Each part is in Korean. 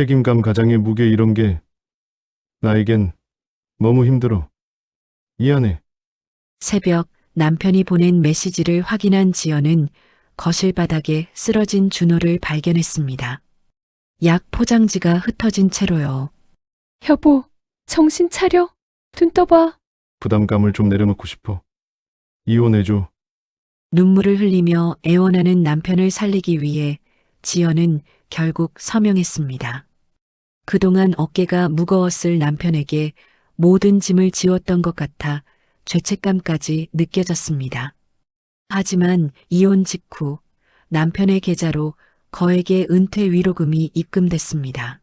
책임감 가장의 무게 이런 게 나에겐 너무 힘들어. 미안해. 새벽 남편이 보낸 메시지를 확인한 지연은 거실 바닥에 쓰러진 준호를 발견했습니다. 약 포장지가 흩어진 채로요. 여보, 정신 차려. 눈 떠봐. 부담감을 좀 내려놓고 싶어. 이혼해줘. 눈물을 흘리며 애원하는 남편을 살리기 위해 지연은 결국 서명했습니다. 그동안 어깨가 무거웠을 남편에게 모든 짐을 지웠던 것 같아 죄책감까지 느껴졌습니다. 하지만 이혼 직후 남편의 계좌로 거액의 은퇴 위로금이 입금됐습니다.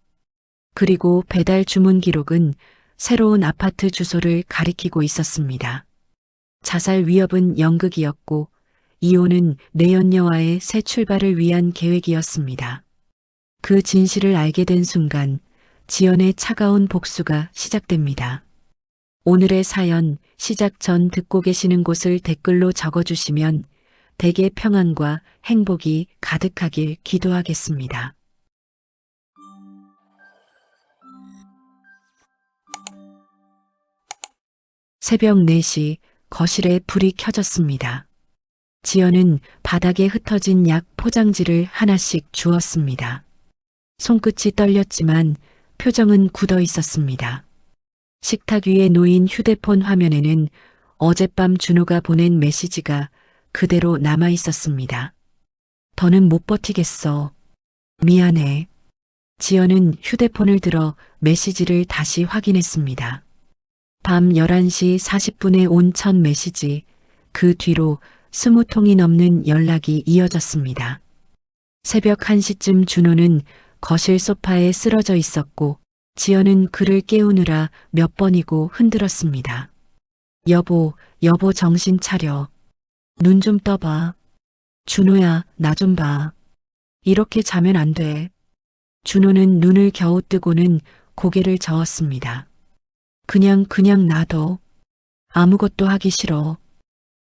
그리고 배달 주문 기록은 새로운 아파트 주소를 가리키고 있었습니다. 자살 위협은 연극이었고 이혼은 내연녀와의 새 출발을 위한 계획이었습니다. 그 진실을 알게 된 순간 지연의 차가운 복수가 시작됩니다. 오늘의 사연 시작 전 듣고 계시는 곳을 댓글로 적어주시면 댁의 평안과 행복이 가득하길 기도하겠습니다. 새벽 4시 거실에 불이 켜졌습니다. 지연은 바닥에 흩어진 약 포장지를 하나씩 주었습니다. 손끝이 떨렸지만 표정은 굳어 있었습니다. 식탁 위에 놓인 휴대폰 화면에는 어젯밤 준호가 보낸 메시지가 그대로 남아 있었습니다. 더는 못 버티겠어. 미안해. 지연은 휴대폰을 들어 메시지를 다시 확인했습니다. 밤 11시 40분에 온 첫 메시지, 그 뒤로 20통이 넘는 연락이 이어졌습니다. 새벽 1시쯤 준호는 거실 소파에 쓰러져 있었고 지연은 그를 깨우느라 몇 번이고 흔들었습니다. 여보, 여보 정신 차려. 눈 좀 떠봐. 준호야, 나 좀 봐. 이렇게 자면 안 돼. 준호는 눈을 겨우 뜨고는 고개를 저었습니다. 그냥 놔둬. 아무것도 하기 싫어.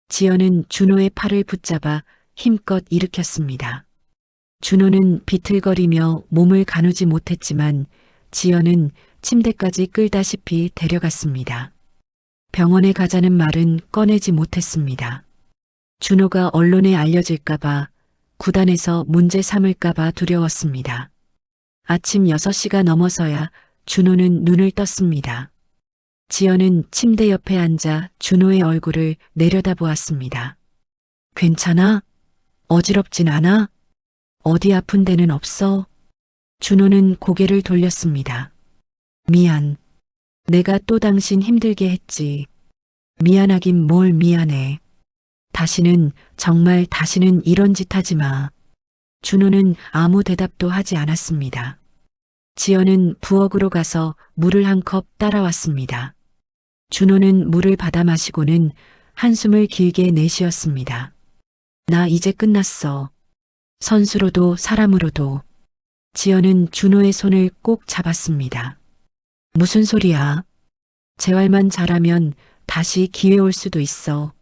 지연은 준호의 팔을 붙잡아 힘껏 일으켰습니다. 준호는 비틀거리며 몸을 가누지 못했지만 지연은 침대까지 끌다시피 데려갔습니다. 병원에 가자는 말은 꺼내지 못했습니다. 준호가 언론에 알려질까봐, 구단에서 문제 삼을까봐 두려웠습니다. 아침 6시가 넘어서야 준호는 눈을 떴습니다. 지연은 침대 옆에 앉아 준호의 얼굴을 내려다보았습니다. 괜찮아? 어지럽진 않아? 어디 아픈 데는 없어? 준호는 고개를 돌렸습니다. 미안. 내가 또 당신 힘들게 했지. 미안하긴 뭘 미안해. 정말 다시는 이런 짓 하지 마. 준호는 아무 대답도 하지 않았습니다. 지연은 부엌으로 가서 물을 한 컵 따라왔습니다. 준호는 물을 받아 마시고는 한숨을 길게 내쉬었습니다. 나 이제 끝났어. 선수로도 사람으로도. 지연은 준호의 손을 꼭 잡았습니다. 무슨 소리야? 재활만 잘하면 다시 기회 올 수도 있어.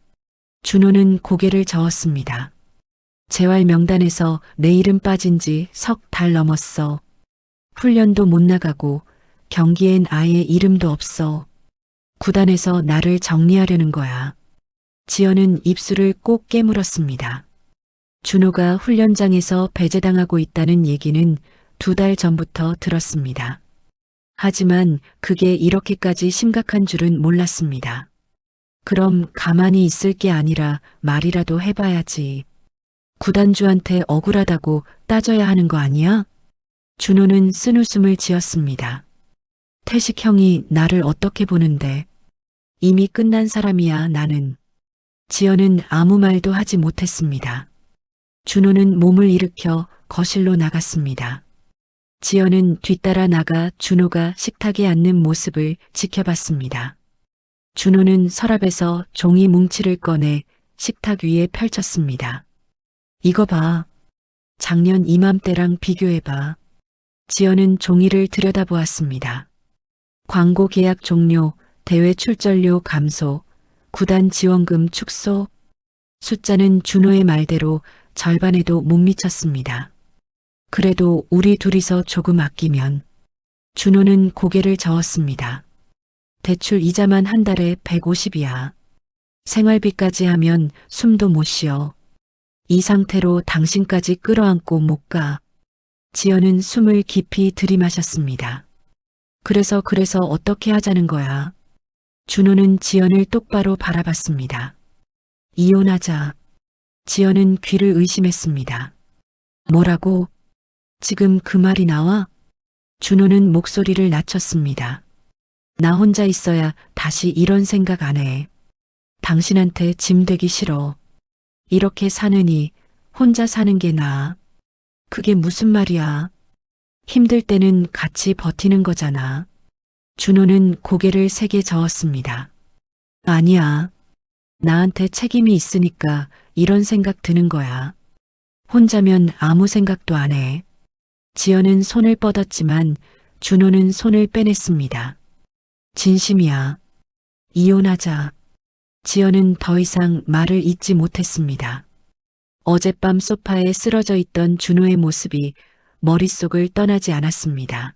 준호는 고개를 저었습니다. 재활 명단에서 내 이름 빠진 지 석 달 넘었어. 훈련도 못 나가고 경기엔 아예 이름도 없어. 구단에서 나를 정리하려는 거야. 지연은 입술을 꼭 깨물었습니다. 준호가 훈련장에서 배제당하고 있다는 얘기는 2달 전부터 들었습니다. 하지만 그게 이렇게까지 심각한 줄은 몰랐습니다. 그럼 가만히 있을 게 아니라 말이라도 해봐야지. 구단주한테 억울하다고 따져야 하는 거 아니야? 준호는 쓴웃음을 지었습니다. 태식 형이 나를 어떻게 보는데. 이미 끝난 사람이야 나는. 지연은 아무 말도 하지 못했습니다. 준호는 몸을 일으켜 거실로 나갔습니다. 지연은 뒤따라 나가 준호가 식탁에 앉는 모습을 지켜봤습니다. 준호는 서랍에서 종이 뭉치를 꺼내 식탁 위에 펼쳤습니다. 이거 봐. 작년 이맘때랑 비교해봐. 지연은 종이를 들여다보았습니다. 광고 계약 종료, 대회 출전료 감소, 구단 지원금 축소. 숫자는 준호의 말대로 절반에도 못 미쳤습니다. 그래도 우리 둘이서 조금 아끼면 준호는 고개를 저었습니다. 대출 이자만 한 달에 150이야. 생활비까지 하면 숨도 못 쉬어. 이 상태로 당신까지 끌어안고 못 가. 지연은 숨을 깊이 들이마셨습니다. 그래서 어떻게 하자는 거야? 준호는 지연을 똑바로 바라봤습니다. 이혼하자. 지연은 귀를 의심했습니다. 뭐라고? 지금 그 말이 나와? 준호는 목소리를 낮췄습니다. 나 혼자 있어야 다시 이런 생각 안 해. 당신한테 짐 되기 싫어. 이렇게 사느니 혼자 사는 게 나아. 그게 무슨 말이야? 힘들 때는 같이 버티는 거잖아. 준호는 고개를 세게 저었습니다. 아니야. 나한테 책임이 있으니까 이런 생각 드는 거야. 혼자면 아무 생각도 안 해. 지연은 손을 뻗었지만 준호는 손을 빼냈습니다. 진심이야. 이혼하자. 지연은 더 이상 말을 잇지 못했습니다. 어젯밤 소파에 쓰러져 있던 준호의 모습이 머릿속을 떠나지 않았습니다.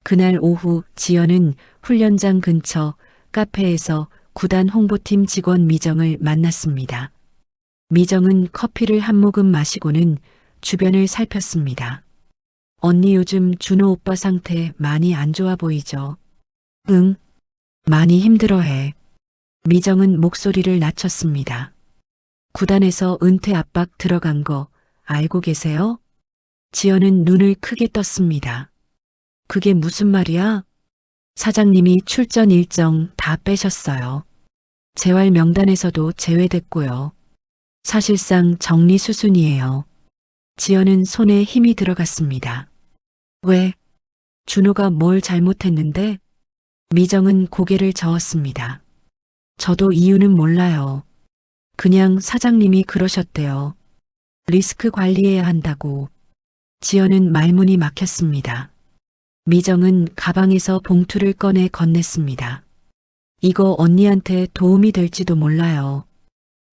그날 오후 지연은 훈련장 근처 카페에서 구단 홍보팀 직원 미정을 만났습니다. 미정은 커피를 한 모금 마시고는 주변을 살폈습니다. 언니 요즘 준호 오빠 상태 많이 안 좋아 보이죠? 응, 많이 힘들어해. 미정은 목소리를 낮췄습니다. 구단에서 은퇴 압박 들어간 거 알고 계세요? 지연은 눈을 크게 떴습니다. 그게 무슨 말이야? 사장님이 출전 일정 다 빼셨어요. 재활 명단에서도 제외됐고요. 사실상 정리 수순이에요. 지연은 손에 힘이 들어갔습니다. 왜? 준호가 뭘 잘못했는데? 미정은 고개를 저었습니다. 저도 이유는 몰라요. 그냥 사장님이 그러셨대요. 리스크 관리해야 한다고. 지연은 말문이 막혔습니다. 미정은 가방에서 봉투를 꺼내 건넸습니다. 이거 언니한테 도움이 될지도 몰라요.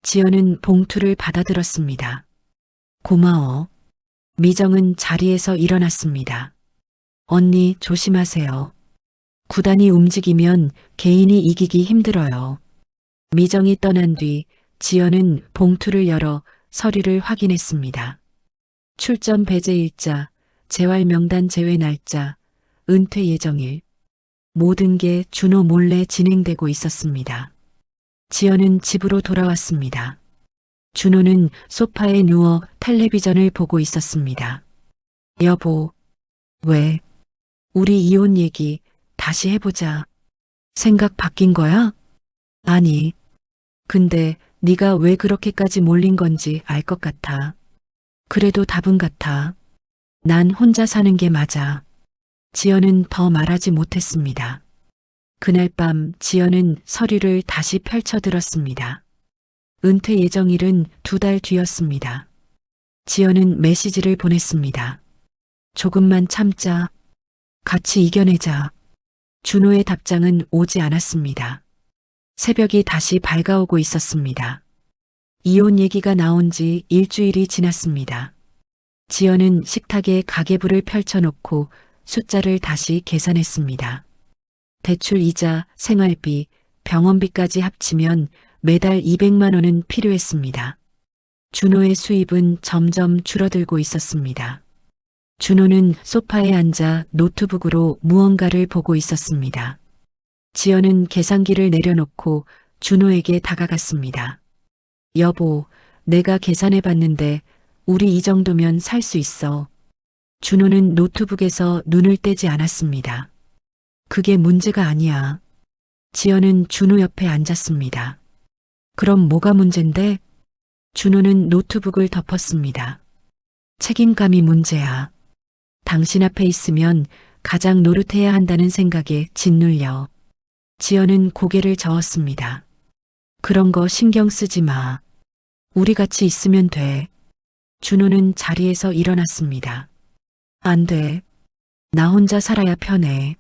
지연은 봉투를 받아들었습니다. 고마워. 미정은 자리에서 일어났습니다. 언니 조심하세요. 구단이 움직이면 개인이 이기기 힘들어요. 미정이 떠난 뒤 지연은 봉투를 열어 서류를 확인했습니다. 출전 배제 일자, 재활 명단 제외 날짜, 은퇴 예정일. 모든 게 준호 몰래 진행되고 있었습니다. 지연은 집으로 돌아왔습니다. 준호는 소파에 누워 텔레비전을 보고 있었습니다. 여보, 왜? 우리 이혼 얘기 다시 해보자. 생각 바뀐 거야? 아니, 근데 네가 왜 그렇게까지 몰린 건지 알 것 같아. 그래도 답은 같아. 난 혼자 사는 게 맞아. 지연은 더 말하지 못했습니다. 그날 밤 지연은 서류를 다시 펼쳐 들었습니다. 은퇴 예정일은 2달 뒤였습니다. 지연은 메시지를 보냈습니다. 조금만 참자. 같이 이겨내자. 준호의 답장은 오지 않았습니다. 새벽이 다시 밝아오고 있었습니다. 이혼 얘기가 나온 지 일주일이 지났습니다. 지연은 식탁에 가계부를 펼쳐놓고 숫자를 다시 계산했습니다. 대출 이자, 생활비, 병원비까지 합치면 매달 200만 원은 필요했습니다. 준호의 수입은 점점 줄어들고 있었습니다. 준호는 소파에 앉아 노트북으로 무언가를 보고 있었습니다. 지연은 계산기를 내려놓고 준호에게 다가갔습니다. 여보, 내가 계산해 봤는데 우리 이 정도면 살 수 있어. 준호는 노트북에서 눈을 떼지 않았습니다. 그게 문제가 아니야. 지연은 준호 옆에 앉았습니다. 그럼 뭐가 문제인데? 준호는 노트북을 덮었습니다. 책임감이 문제야. 당신 앞에 있으면 가장 노릇해야 한다는 생각에 짓눌려. 지연은 고개를 저었습니다. 그런 거 신경 쓰지 마. 우리 같이 있으면 돼. 준호는 자리에서 일어났습니다. 안 돼. 나 혼자 살아야 편해.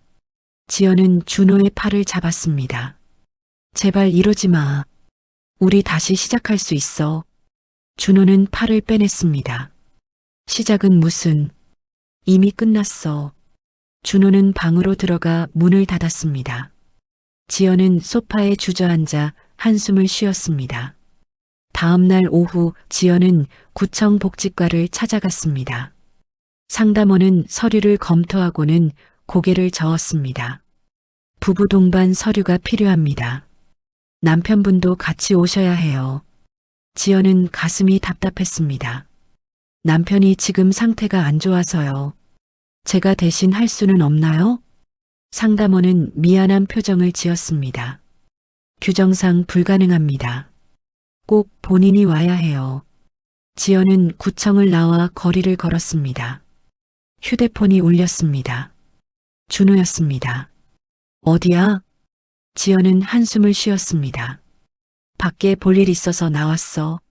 지연은 준호의 팔을 잡았습니다. 제발 이러지 마. 우리 다시 시작할 수 있어. 준호는 팔을 빼냈습니다. 시작은 무슨. 이미 끝났어. 준호는 방으로 들어가 문을 닫았습니다. 지연은 소파에 주저앉아 한숨을 쉬었습니다. 다음 날 오후 지연은 구청 복지과를 찾아갔습니다. 상담원은 서류를 검토하고는 고개를 저었습니다. 부부 동반 서류가 필요합니다. 남편분도 같이 오셔야 해요. 지연은 가슴이 답답했습니다. 남편이 지금 상태가 안 좋아서요. 제가 대신 할 수는 없나요? 상담원은 미안한 표정을 지었습니다. 규정상 불가능합니다. 꼭 본인이 와야 해요. 지연은 구청을 나와 거리를 걸었습니다. 휴대폰이 울렸습니다. 준호였습니다. 어디야? 지연은 한숨을 쉬었습니다. 밖에 볼 일 있어서 나왔어.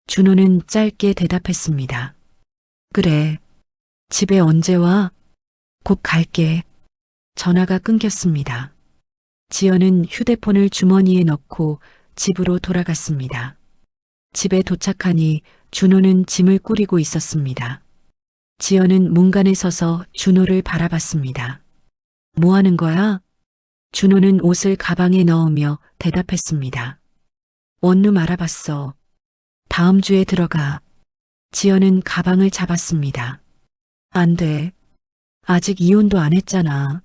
준호는 짧게 대답했습니다. 그래. 집에 언제 와? 곧 갈게. 전화가 끊겼습니다. 지연은 휴대폰을 주머니에 넣고 집으로 돌아갔습니다. 집에 도착하니 준호는 짐을 꾸리고 있었습니다. 지연은 문간에 서서 준호를 바라봤습니다. 뭐 하는 거야? 준호는 옷을 가방에 넣으며 대답했습니다. 원룸 알아봤어. 다음 주에 들어가. 지연은 가방을 잡았습니다. 안 돼. 아직 이혼도 안 했잖아.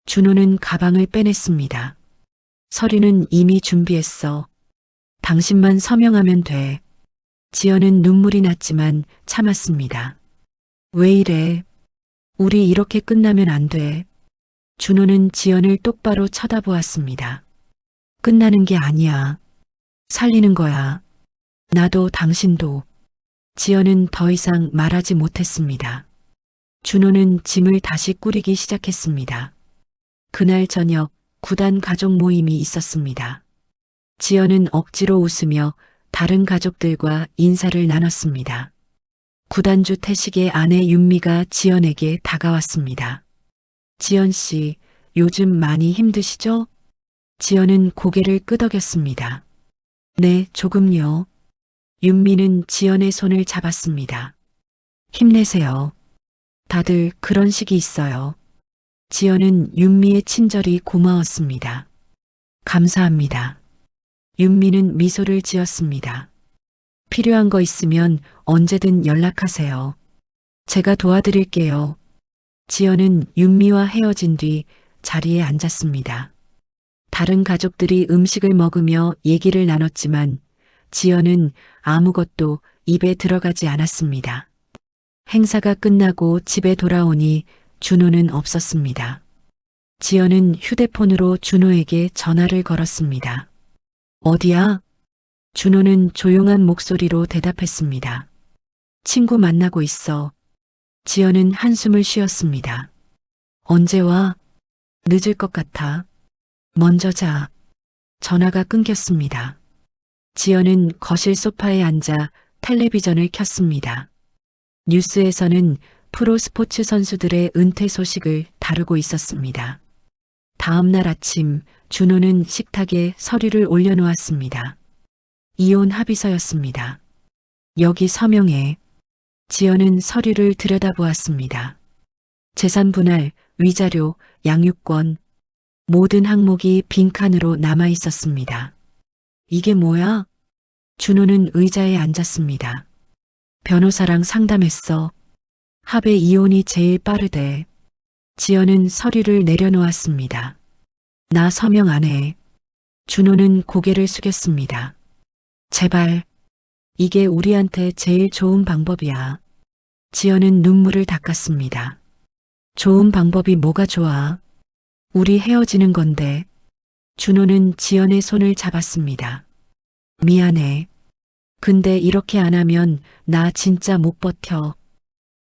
준호는 가방을 빼냈습니다. 서류는 이미 준비했어. 당신만 서명하면 돼. 지연은 눈물이 났지만 참았습니다. 왜 이래? 우리 이렇게 끝나면 안 돼. 준호는 지연을 똑바로 쳐다보았습니다. 끝나는 게 아니야. 살리는 거야. 나도 당신도. 지연은 더 이상 말하지 못했습니다. 준호는 짐을 다시 꾸리기 시작했습니다. 그날 저녁 구단 가족 모임이 있었습니다. 지연은 억지로 웃으며 다른 가족들과 인사를 나눴습니다. 구단주 태식의 아내 윤미가 지연에게 다가왔습니다. 지연 씨, 요즘 많이 힘드시죠? 지연은 고개를 끄덕였습니다. 네, 조금요. 윤미는 지연의 손을 잡았습니다. 힘내세요. 다들 그런 시기 있어요. 지연은 윤미의 친절이 고마웠습니다. 감사합니다. 윤미는 미소를 지었습니다. 필요한 거 있으면 언제든 연락하세요. 제가 도와드릴게요. 지연은 윤미와 헤어진 뒤 자리에 앉았습니다. 다른 가족들이 음식을 먹으며 얘기를 나눴지만 지연은 아무것도 입에 들어가지 않았습니다. 행사가 끝나고 집에 돌아오니 준호는 없었습니다. 지연은 휴대폰으로 준호에게 전화를 걸었습니다. 어디야? 준호는 조용한 목소리로 대답했습니다. 친구 만나고 있어. 지연은 한숨을 쉬었습니다. 언제 와? 늦을 것 같아. 먼저 자. 전화가 끊겼습니다. 지연은 거실 소파에 앉아 텔레비전을 켰습니다. 뉴스에서는 프로 스포츠 선수들의 은퇴 소식을 다루고 있었습니다. 다음 날 아침 준호는 식탁에 서류를 올려놓았습니다. 이혼 합의서였습니다. 여기 서명해. 지연은 서류를 들여다보았습니다. 재산 분할, 위자료, 양육권, 모든 항목이 빈칸으로 남아 있었습니다. 이게 뭐야? 준호는 의자에 앉았습니다. 변호사랑 상담했어. 합의 이혼이 제일 빠르대. 지연은 서류를 내려놓았습니다. 나 서명 안 해. 준호는 고개를 숙였습니다. 제발. 이게 우리한테 제일 좋은 방법이야. 지연은 눈물을 닦았습니다. 좋은 방법이 뭐가 좋아? 우리 헤어지는 건데. 준호는 지연의 손을 잡았습니다. 미안해. 근데 이렇게 안 하면 나 진짜 못 버텨.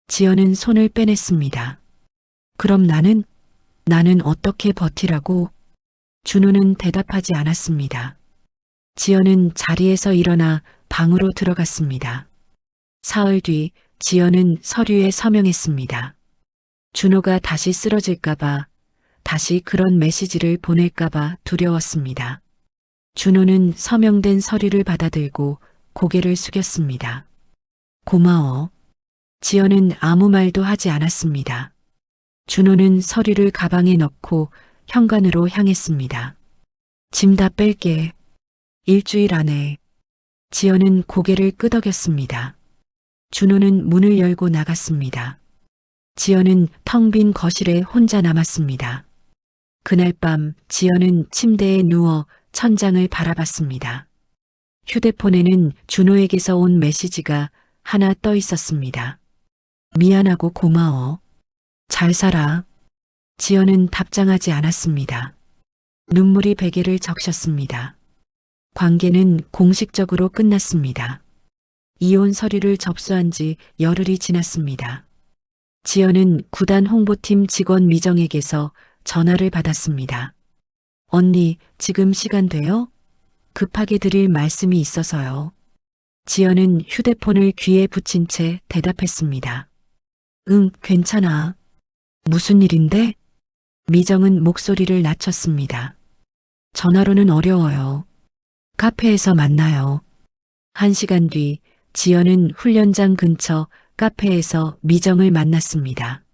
지연은 손을 빼냈습니다. 그럼 나는 어떻게 버티라고? 준호는 대답하지 않았습니다. 지연은 자리에서 일어나 방으로 들어갔습니다. 사흘 뒤 지연은 서류에 서명했습니다. 준호가 다시 쓰러질까봐, 다시 그런 메시지를 보낼까봐 두려웠습니다. 준호는 서명된 서류를 받아들고 고개를 숙였습니다. 고마워. 지연은 아무 말도 하지 않았습니다. 준호는 서류를 가방에 넣고 현관으로 향했습니다. 짐 다 뺄게. 일주일 안에. 지연은 고개를 끄덕였습니다. 준호는 문을 열고 나갔습니다. 지연은 텅 빈 거실에 혼자 남았습니다. 그날 밤 지연은 침대에 누워 천장을 바라봤습니다. 휴대폰에는 준호에게서 온 메시지가 하나 떠 있었습니다. 미안하고 고마워. 잘 살아. 지연은 답장하지 않았습니다. 눈물이 베개를 적셨습니다. 관계는 공식적으로 끝났습니다. 이혼 서류를 접수한 지 열흘이 지났습니다. 지연은 구단 홍보팀 직원 미정에게서 전화를 받았습니다. 언니, 지금 시간 돼요? 급하게 드릴 말씀이 있어서요. 지연은 휴대폰을 귀에 붙인 채 대답했습니다. 응, 괜찮아. 무슨 일인데? 미정은 목소리를 낮췄습니다. 전화로는 어려워요. 카페에서 만나요. 1시간 뒤 지연은 훈련장 근처 카페에서 미정을 만났습니다.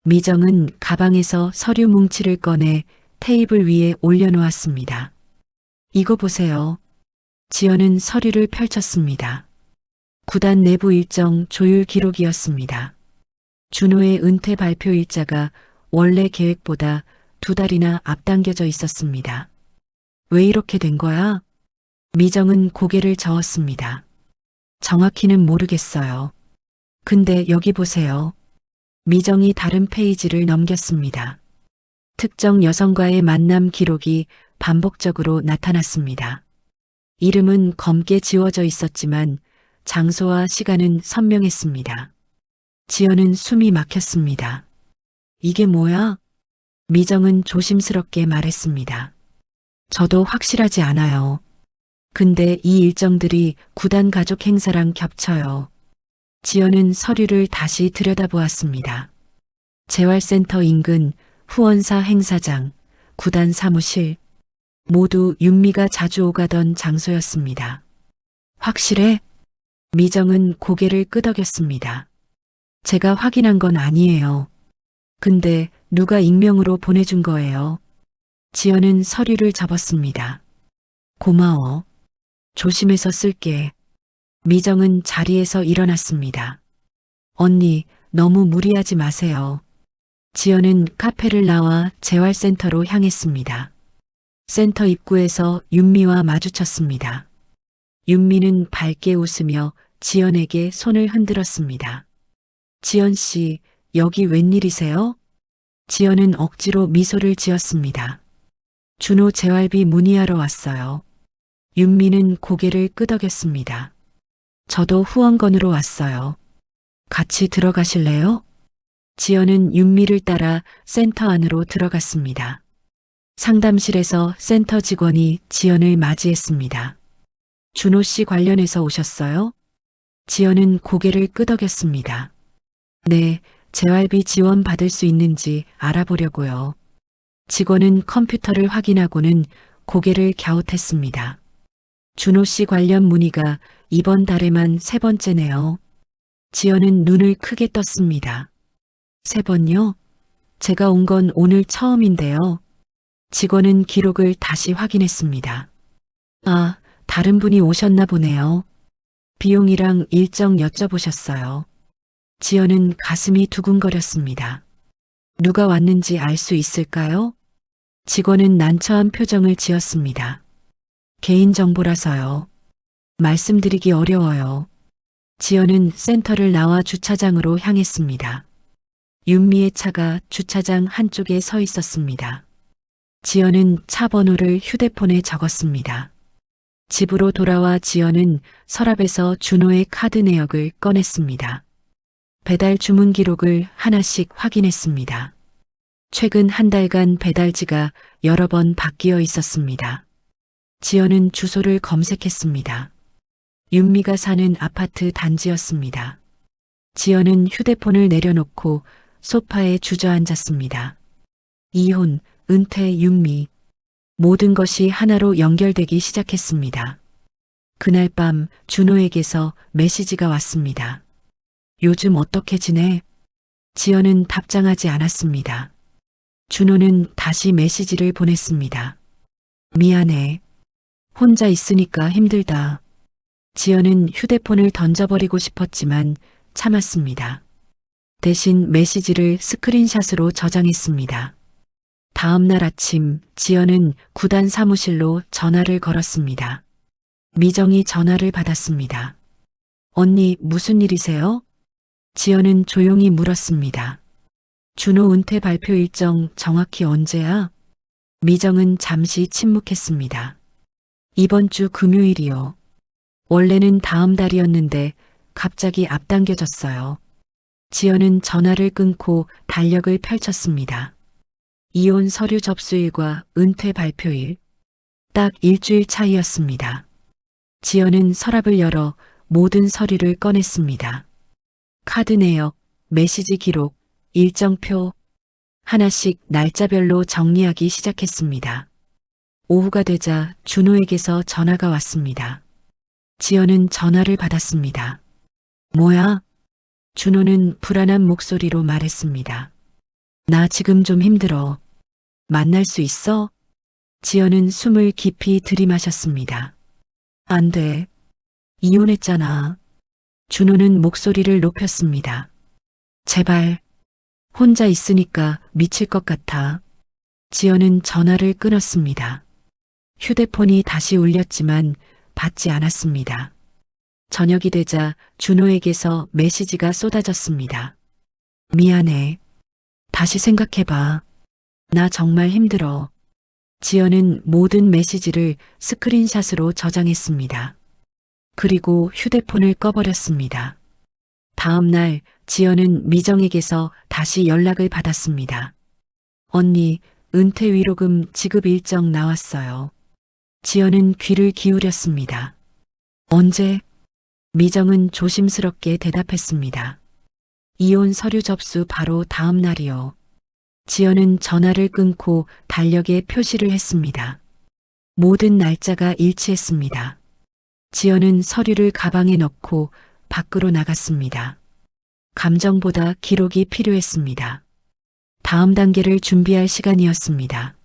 미정은 가방에서 서류 뭉치를 꺼내 테이블 위에 올려놓았습니다. 이거 보세요. 지연은 서류를 펼쳤습니다. 구단 내부 일정 조율 기록이었습니다. 준호의 은퇴 발표 일자가 원래 계획보다 2달이나 앞당겨져 있었습니다. 왜 이렇게 된 거야? 미정은 고개를 저었습니다. 정확히는 모르겠어요. 근데 여기 보세요. 미정이 다른 페이지를 넘겼습니다. 특정 여성과의 만남 기록이 반복적으로 나타났습니다. 이름은 검게 지워져 있었지만 장소와 시간은 선명했습니다. 지연은 숨이 막혔습니다. 이게 뭐야? 미정은 조심스럽게 말했습니다. 저도 확실하지 않아요. 근데 이 일정들이 구단 가족 행사랑 겹쳐요. 지연은 서류를 다시 들여다보았습니다. 재활센터 인근, 후원사 행사장, 구단 사무실, 모두 윤미가 자주 오가던 장소였습니다. 확실해? 미정은 고개를 끄덕였습니다. 제가 확인한 건 아니에요. 근데 누가 익명으로 보내준 거예요. 지연은 서류를 접었습니다. 고마워. 조심해서 쓸게. 미정은 자리에서 일어났습니다. 언니, 너무 무리하지 마세요. 지연은 카페를 나와 재활센터로 향했습니다. 센터 입구에서 윤미와 마주쳤습니다. 윤미는 밝게 웃으며 지연에게 손을 흔들었습니다. 지연 씨, 여기 웬일이세요? 지연은 억지로 미소를 지었습니다. 준호 재활비 문의하러 왔어요. 윤미는 고개를 끄덕였습니다. 저도 후원건으로 왔어요. 같이 들어가실래요? 지연은 윤미를 따라 센터 안으로 들어갔습니다. 상담실에서 센터 직원이 지연을 맞이했습니다. 준호 씨 관련해서 오셨어요? 지연은 고개를 끄덕였습니다. 네, 재활비 지원 받을 수 있는지 알아보려고요. 직원은 컴퓨터를 확인하고는 고개를 갸웃했습니다. 준호 씨 관련 문의가 이번 달에만 3번째네요. 지연은 눈을 크게 떴습니다. 3번요? 제가 온 건 오늘 처음인데요. 직원은 기록을 다시 확인했습니다. 아, 다른 분이 오셨나 보네요. 비용이랑 일정 여쭤보셨어요. 지연은 가슴이 두근거렸습니다. 누가 왔는지 알 수 있을까요? 직원은 난처한 표정을 지었습니다. 개인정보라서요. 말씀드리기 어려워요. 지연은 센터를 나와 주차장으로 향했습니다. 윤미의 차가 주차장 한쪽에 서 있었습니다. 지연은 차 번호를 휴대폰에 적었습니다. 집으로 돌아와 지연은 서랍에서 준호의 카드 내역을 꺼냈습니다. 배달 주문 기록을 하나씩 확인했습니다. 최근 1달간 배달지가 여러 번 바뀌어 있었습니다. 지연은 주소를 검색했습니다. 윤미가 사는 아파트 단지였습니다. 지연은 휴대폰을 내려놓고 소파에 주저앉았습니다. 이혼, 은퇴, 윤미. 모든 것이 하나로 연결되기 시작했습니다. 그날 밤 준호에게서 메시지가 왔습니다. 요즘 어떻게 지내? 지연은 답장하지 않았습니다. 준호는 다시 메시지를 보냈습니다. 미안해. 혼자 있으니까 힘들다. 지연은 휴대폰을 던져버리고 싶었지만 참았습니다. 대신 메시지를 스크린샷으로 저장했습니다. 다음 날 아침 지연은 구단 사무실로 전화를 걸었습니다. 미정이 전화를 받았습니다. 언니, 무슨 일이세요? 지연은 조용히 물었습니다. 준호 은퇴 발표 일정 정확히 언제야? 미정은 잠시 침묵했습니다. 이번 주 금요일이요. 원래는 다음 달이었는데 갑자기 앞당겨졌어요. 지연은 전화를 끊고 달력을 펼쳤습니다. 이혼 서류 접수일과 은퇴 발표일. 딱 일주일 차이였습니다. 지연은 서랍을 열어 모든 서류를 꺼냈습니다. 카드 내역, 메시지 기록, 일정표, 하나씩 날짜별로 정리하기 시작했습니다. 오후가 되자 준호에게서 전화가 왔습니다. 지연은 전화를 받았습니다. 뭐야? 준호는 불안한 목소리로 말했습니다. 나 지금 좀 힘들어. 만날 수 있어? 지연은 숨을 깊이 들이마셨습니다. 안 돼. 이혼했잖아. 준호는 목소리를 높였습니다. 제발. 혼자 있으니까 미칠 것 같아. 지연은 전화를 끊었습니다. 휴대폰이 다시 울렸지만 받지 않았습니다. 저녁이 되자 준호에게서 메시지가 쏟아졌습니다. 미안해. 다시 생각해봐. 나 정말 힘들어. 지연은 모든 메시지를 스크린샷으로 저장했습니다. 그리고 휴대폰을 꺼버렸습니다. 다음 날 지연은 미정에게서 다시 연락을 받았습니다. 언니, 은퇴 위로금 지급 일정 나왔어요. 지연은 귀를 기울였습니다. 언제? 미정은 조심스럽게 대답했습니다. 이혼 서류 접수 바로 다음 날이요. 지연은 전화를 끊고 달력에 표시를 했습니다. 모든 날짜가 일치했습니다. 지연은 서류를 가방에 넣고 밖으로 나갔습니다. 감정보다 기록이 필요했습니다. 다음 단계를 준비할 시간이었습니다.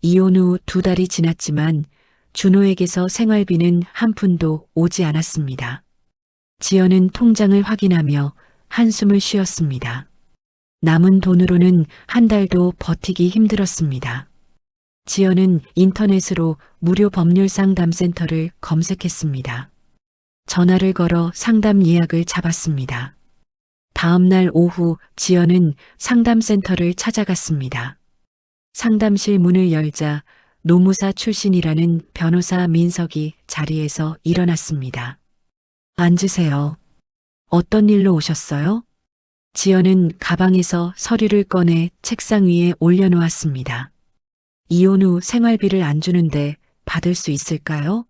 이혼 후 2달이 지났지만 준호에게서 생활비는 한 푼도 오지 않았습니다. 지연은 통장을 확인하며 한숨을 쉬었습니다. 남은 돈으로는 한 달도 버티기 힘들었습니다. 지연은 인터넷으로 무료 법률 상담센터를 검색했습니다. 전화를 걸어 상담 예약을 잡았습니다. 다음 날 오후 지연은 상담센터를 찾아갔습니다. 상담실 문을 열자 노무사 출신이라는 변호사 민석이 자리에서 일어났습니다. 앉으세요. 어떤 일로 오셨어요? 지연은 가방에서 서류를 꺼내 책상 위에 올려놓았습니다. 이혼 후 생활비를 안 주는데 받을 수 있을까요?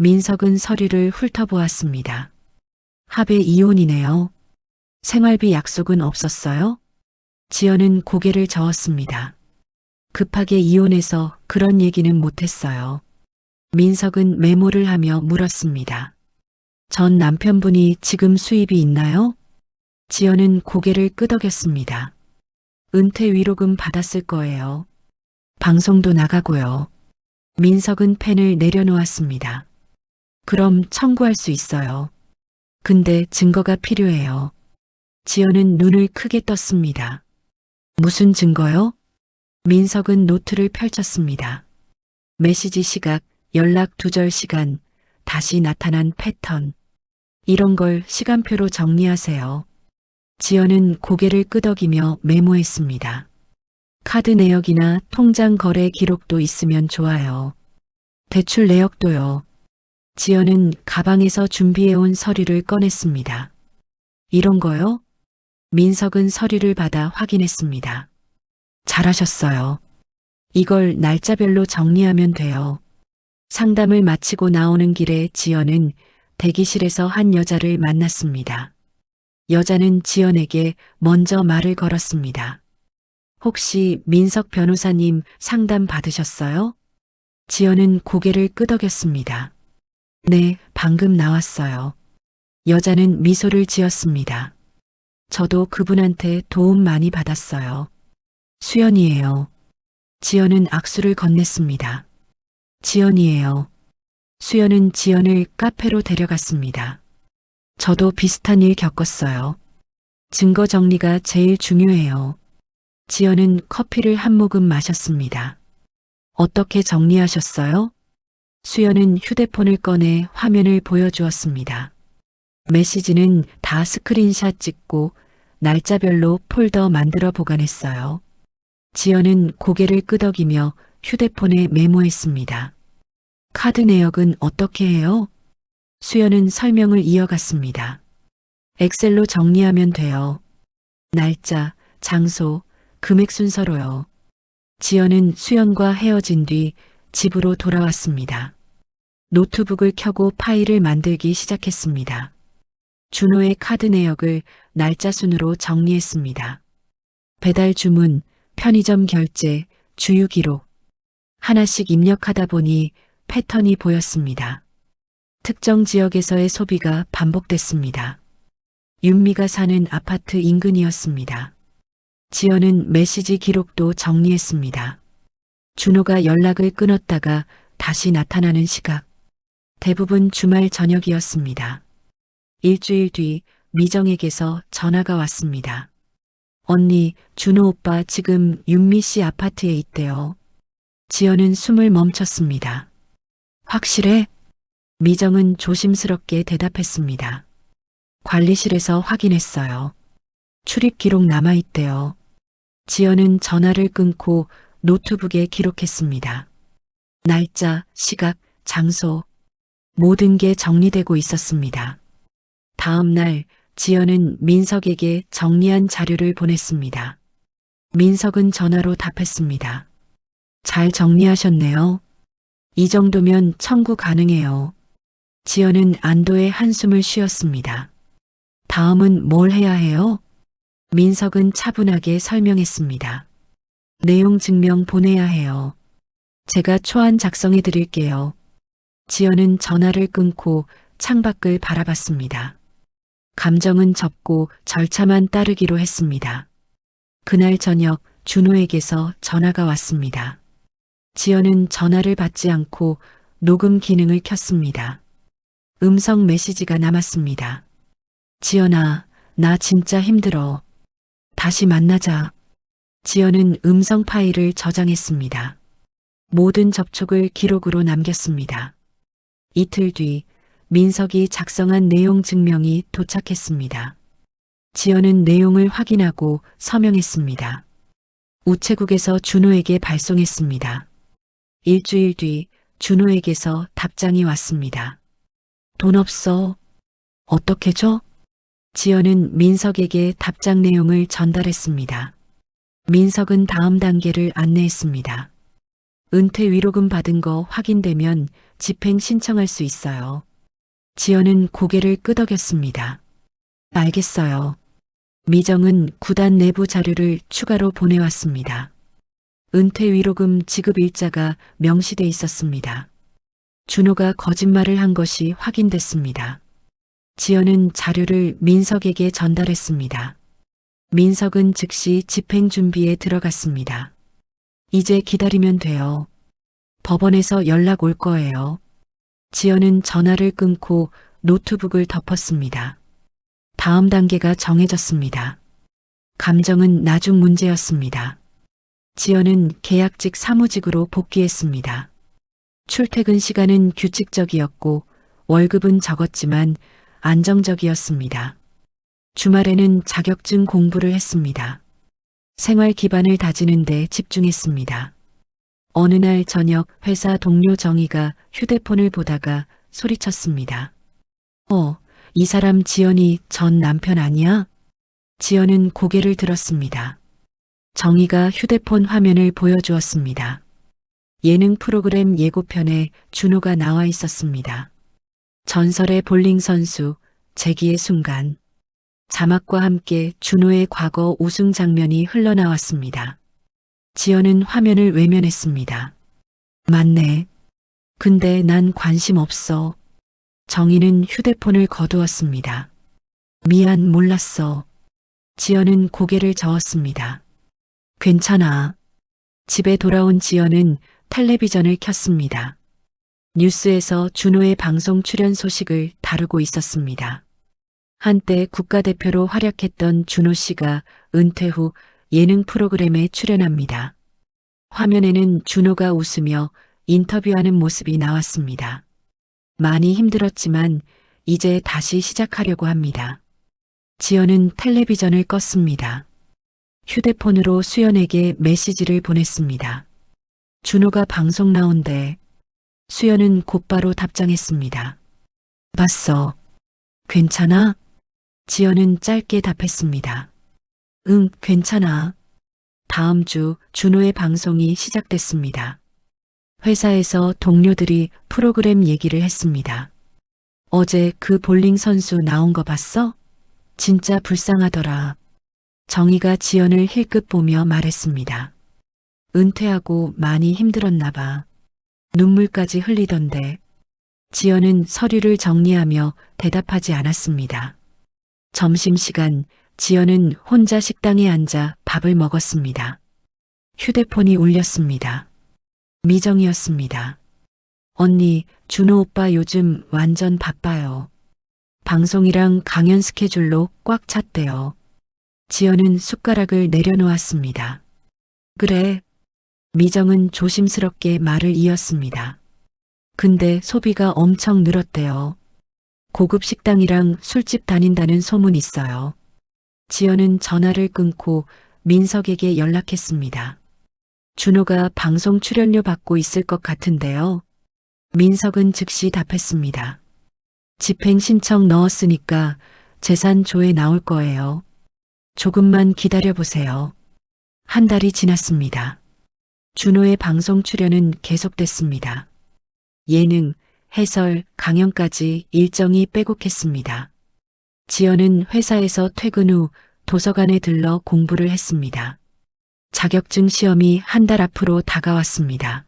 민석은 서류를 훑어보았습니다. 합의 이혼이네요. 생활비 약속은 없었어요? 지연은 고개를 저었습니다. 급하게 이혼해서 그런 얘기는 못했어요. 민석은 메모를 하며 물었습니다. 전 남편분이 지금 수입이 있나요? 지연은 고개를 끄덕였습니다. 은퇴 위로금 받았을 거예요. 방송도 나가고요. 민석은 펜을 내려놓았습니다. 그럼 청구할 수 있어요. 근데 증거가 필요해요. 지연은 눈을 크게 떴습니다. 무슨 증거요? 민석은 노트를 펼쳤습니다. 메시지 시각, 연락 두절 시간, 다시 나타난 패턴. 이런 걸 시간표로 정리하세요. 지연은 고개를 끄덕이며 메모했습니다. 카드 내역이나 통장 거래 기록도 있으면 좋아요. 대출 내역도요. 지연은 가방에서 준비해온 서류를 꺼냈습니다. 이런 거요? 민석은 서류를 받아 확인했습니다. 잘하셨어요. 이걸 날짜별로 정리하면 돼요. 상담을 마치고 나오는 길에 지연은 대기실에서 한 여자를 만났습니다. 여자는 지연에게 먼저 말을 걸었습니다. 혹시 민석 변호사님 상담 받으셨어요? 지연은 고개를 끄덕였습니다. 네, 방금 나왔어요. 여자는 미소를 지었습니다. 저도 그분한테 도움 많이 받았어요. 수연이에요. 지연은 악수를 건넸습니다. 지연이에요. 수연은 지연을 카페로 데려갔습니다. 저도 비슷한 일 겪었어요. 증거 정리가 제일 중요해요. 지연은 커피를 한 모금 마셨습니다. 어떻게 정리하셨어요? 수연은 휴대폰을 꺼내 화면을 보여주었습니다. 메시지는 다 스크린샷 찍고 날짜별로 폴더 만들어 보관했어요. 지연은 고개를 끄덕이며 휴대폰에 메모했습니다. 카드 내역은 어떻게 해요? 수연은 설명을 이어갔습니다. 엑셀로 정리하면 돼요. 날짜, 장소, 금액 순서로요. 지연은 수연과 헤어진 뒤 집으로 돌아왔습니다. 노트북을 켜고 파일을 만들기 시작했습니다. 준호의 카드 내역을 날짜 순으로 정리했습니다. 배달 주문, 편의점 결제, 주유 기록. 하나씩 입력하다 보니 패턴이 보였습니다. 특정 지역에서의 소비가 반복됐습니다. 윤미가 사는 아파트 인근이었습니다. 지연은 메시지 기록도 정리했습니다. 준호가 연락을 끊었다가 다시 나타나는 시각. 대부분 주말 저녁이었습니다. 일주일 뒤 미정에게서 전화가 왔습니다. 언니, 준호 오빠 지금 윤미 씨 아파트에 있대요. 지연은 숨을 멈췄습니다. 확실해? 미정은 조심스럽게 대답했습니다. 관리실에서 확인했어요. 출입 기록 남아있대요. 지연은 전화를 끊고 노트북에 기록했습니다. 날짜, 시각, 장소, 모든 게 정리되고 있었습니다. 다음 날 지연은 민석에게 정리한 자료를 보냈습니다. 민석은 전화로 답했습니다. 잘 정리하셨네요. 이 정도면 청구 가능해요. 지연은 안도의 한숨을 쉬었습니다. 다음은 뭘 해야 해요? 민석은 차분하게 설명했습니다. 내용 증명 보내야 해요. 제가 초안 작성해 드릴게요. 지연은 전화를 끊고 창밖을 바라봤습니다. 감정은 접고 절차만 따르기로 했습니다. 그날 저녁 준호에게서 전화가 왔습니다. 지연은 전화를 받지 않고 녹음 기능을 켰습니다. 음성 메시지가 남았습니다. 지연아, 나 진짜 힘들어. 다시 만나자. 지연은 음성 파일을 저장했습니다. 모든 접촉을 기록으로 남겼습니다. 이틀 뒤 민석이 작성한 내용 증명이 도착했습니다. 지연은 내용을 확인하고 서명했습니다. 우체국에서 준호에게 발송했습니다. 일주일 뒤 준호에게서 답장이 왔습니다. 돈 없어. 어떻게 줘? 지연은 민석에게 답장 내용을 전달했습니다. 민석은 다음 단계를 안내했습니다. 은퇴 위로금 받은 거 확인되면 집행 신청할 수 있어요. 지연은 고개를 끄덕였습니다. 알겠어요. 미정은 구단 내부 자료를 추가로 보내왔습니다. 은퇴 위로금 지급 일자가 명시돼 있었습니다. 준호가 거짓말을 한 것이 확인됐습니다. 지연은 자료를 민석에게 전달했습니다. 민석은 즉시 집행 준비에 들어갔습니다. 이제 기다리면 돼요. 법원에서 연락 올 거예요. 지연은 전화를 끊고 노트북을 덮었습니다. 다음 단계가 정해졌습니다. 감정은 나중 문제였습니다. 지연은 계약직 사무직으로 복귀했습니다. 출퇴근 시간은 규칙적이었고 월급은 적었지만 안정적이었습니다. 주말에는 자격증 공부를 했습니다. 생활 기반을 다지는 데 집중했습니다. 어느 날 저녁 회사 동료 정희가 휴대폰을 보다가 소리쳤습니다. 이 사람 지연이 전 남편 아니야? 지연은 고개를 들었습니다. 정희가 휴대폰 화면을 보여주었습니다. 예능 프로그램 예고편에 준호가 나와 있었습니다. 전설의 볼링 선수, 재기의 순간. 자막과 함께 준호의 과거 우승 장면이 흘러나왔습니다. 지연은 화면을 외면했습니다. 맞네. 근데 난 관심 없어. 정희는 휴대폰을 거두었습니다. 미안, 몰랐어. 지연은 고개를 저었습니다. 괜찮아. 집에 돌아온 지연은 텔레비전을 켰습니다. 뉴스에서 준호의 방송 출연 소식을 다루고 있었습니다. 한때 국가대표로 활약했던 준호 씨가 은퇴 후 예능 프로그램에 출연합니다. 화면에는 준호가 웃으며 인터뷰하는 모습이 나왔습니다. 많이 힘들었지만 이제 다시 시작하려고 합니다. 지연은 텔레비전을 껐습니다. 휴대폰으로 수연에게 메시지를 보냈습니다. 준호가 방송 나온대. 수연은 곧바로 답장했습니다. 봤어. 괜찮아? 지연은 짧게 답했습니다. 응, 괜찮아. 다음 주 준호의 방송이 시작됐습니다. 회사에서 동료들이 프로그램 얘기를 했습니다. 어제 그 볼링 선수 나온 거 봤어? 진짜 불쌍하더라. 정희가 지연을 힐끗 보며 말했습니다. 은퇴하고 많이 힘들었나 봐. 눈물까지 흘리던데. 지연은 서류를 정리하며 대답하지 않았습니다. 점심시간 지연은 혼자 식당에 앉아 밥을 먹었습니다. 휴대폰이 울렸습니다. 미정이었습니다. 언니, 준호 오빠 요즘 완전 바빠요. 방송이랑 강연 스케줄로 꽉 찼대요. 지연은 숟가락을 내려놓았습니다. 그래. 미정은 조심스럽게 말을 이었습니다. 근데 소비가 엄청 늘었대요. 고급 식당이랑 술집 다닌다는 소문 있어요. 지연은 전화를 끊고 민석에게 연락했습니다. 준호가 방송 출연료 받고 있을 것 같은데요. 민석은 즉시 답했습니다. 집행 신청 넣었으니까 재산 조회 나올 거예요. 조금만 기다려보세요. 한 달이 지났습니다. 준호의 방송 출연은 계속됐습니다. 예능, 해설, 강연까지 일정이 빼곡했습니다. 지연은 회사에서 퇴근 후 도서관에 들러 공부를 했습니다. 자격증 시험이 한 달 앞으로 다가왔습니다.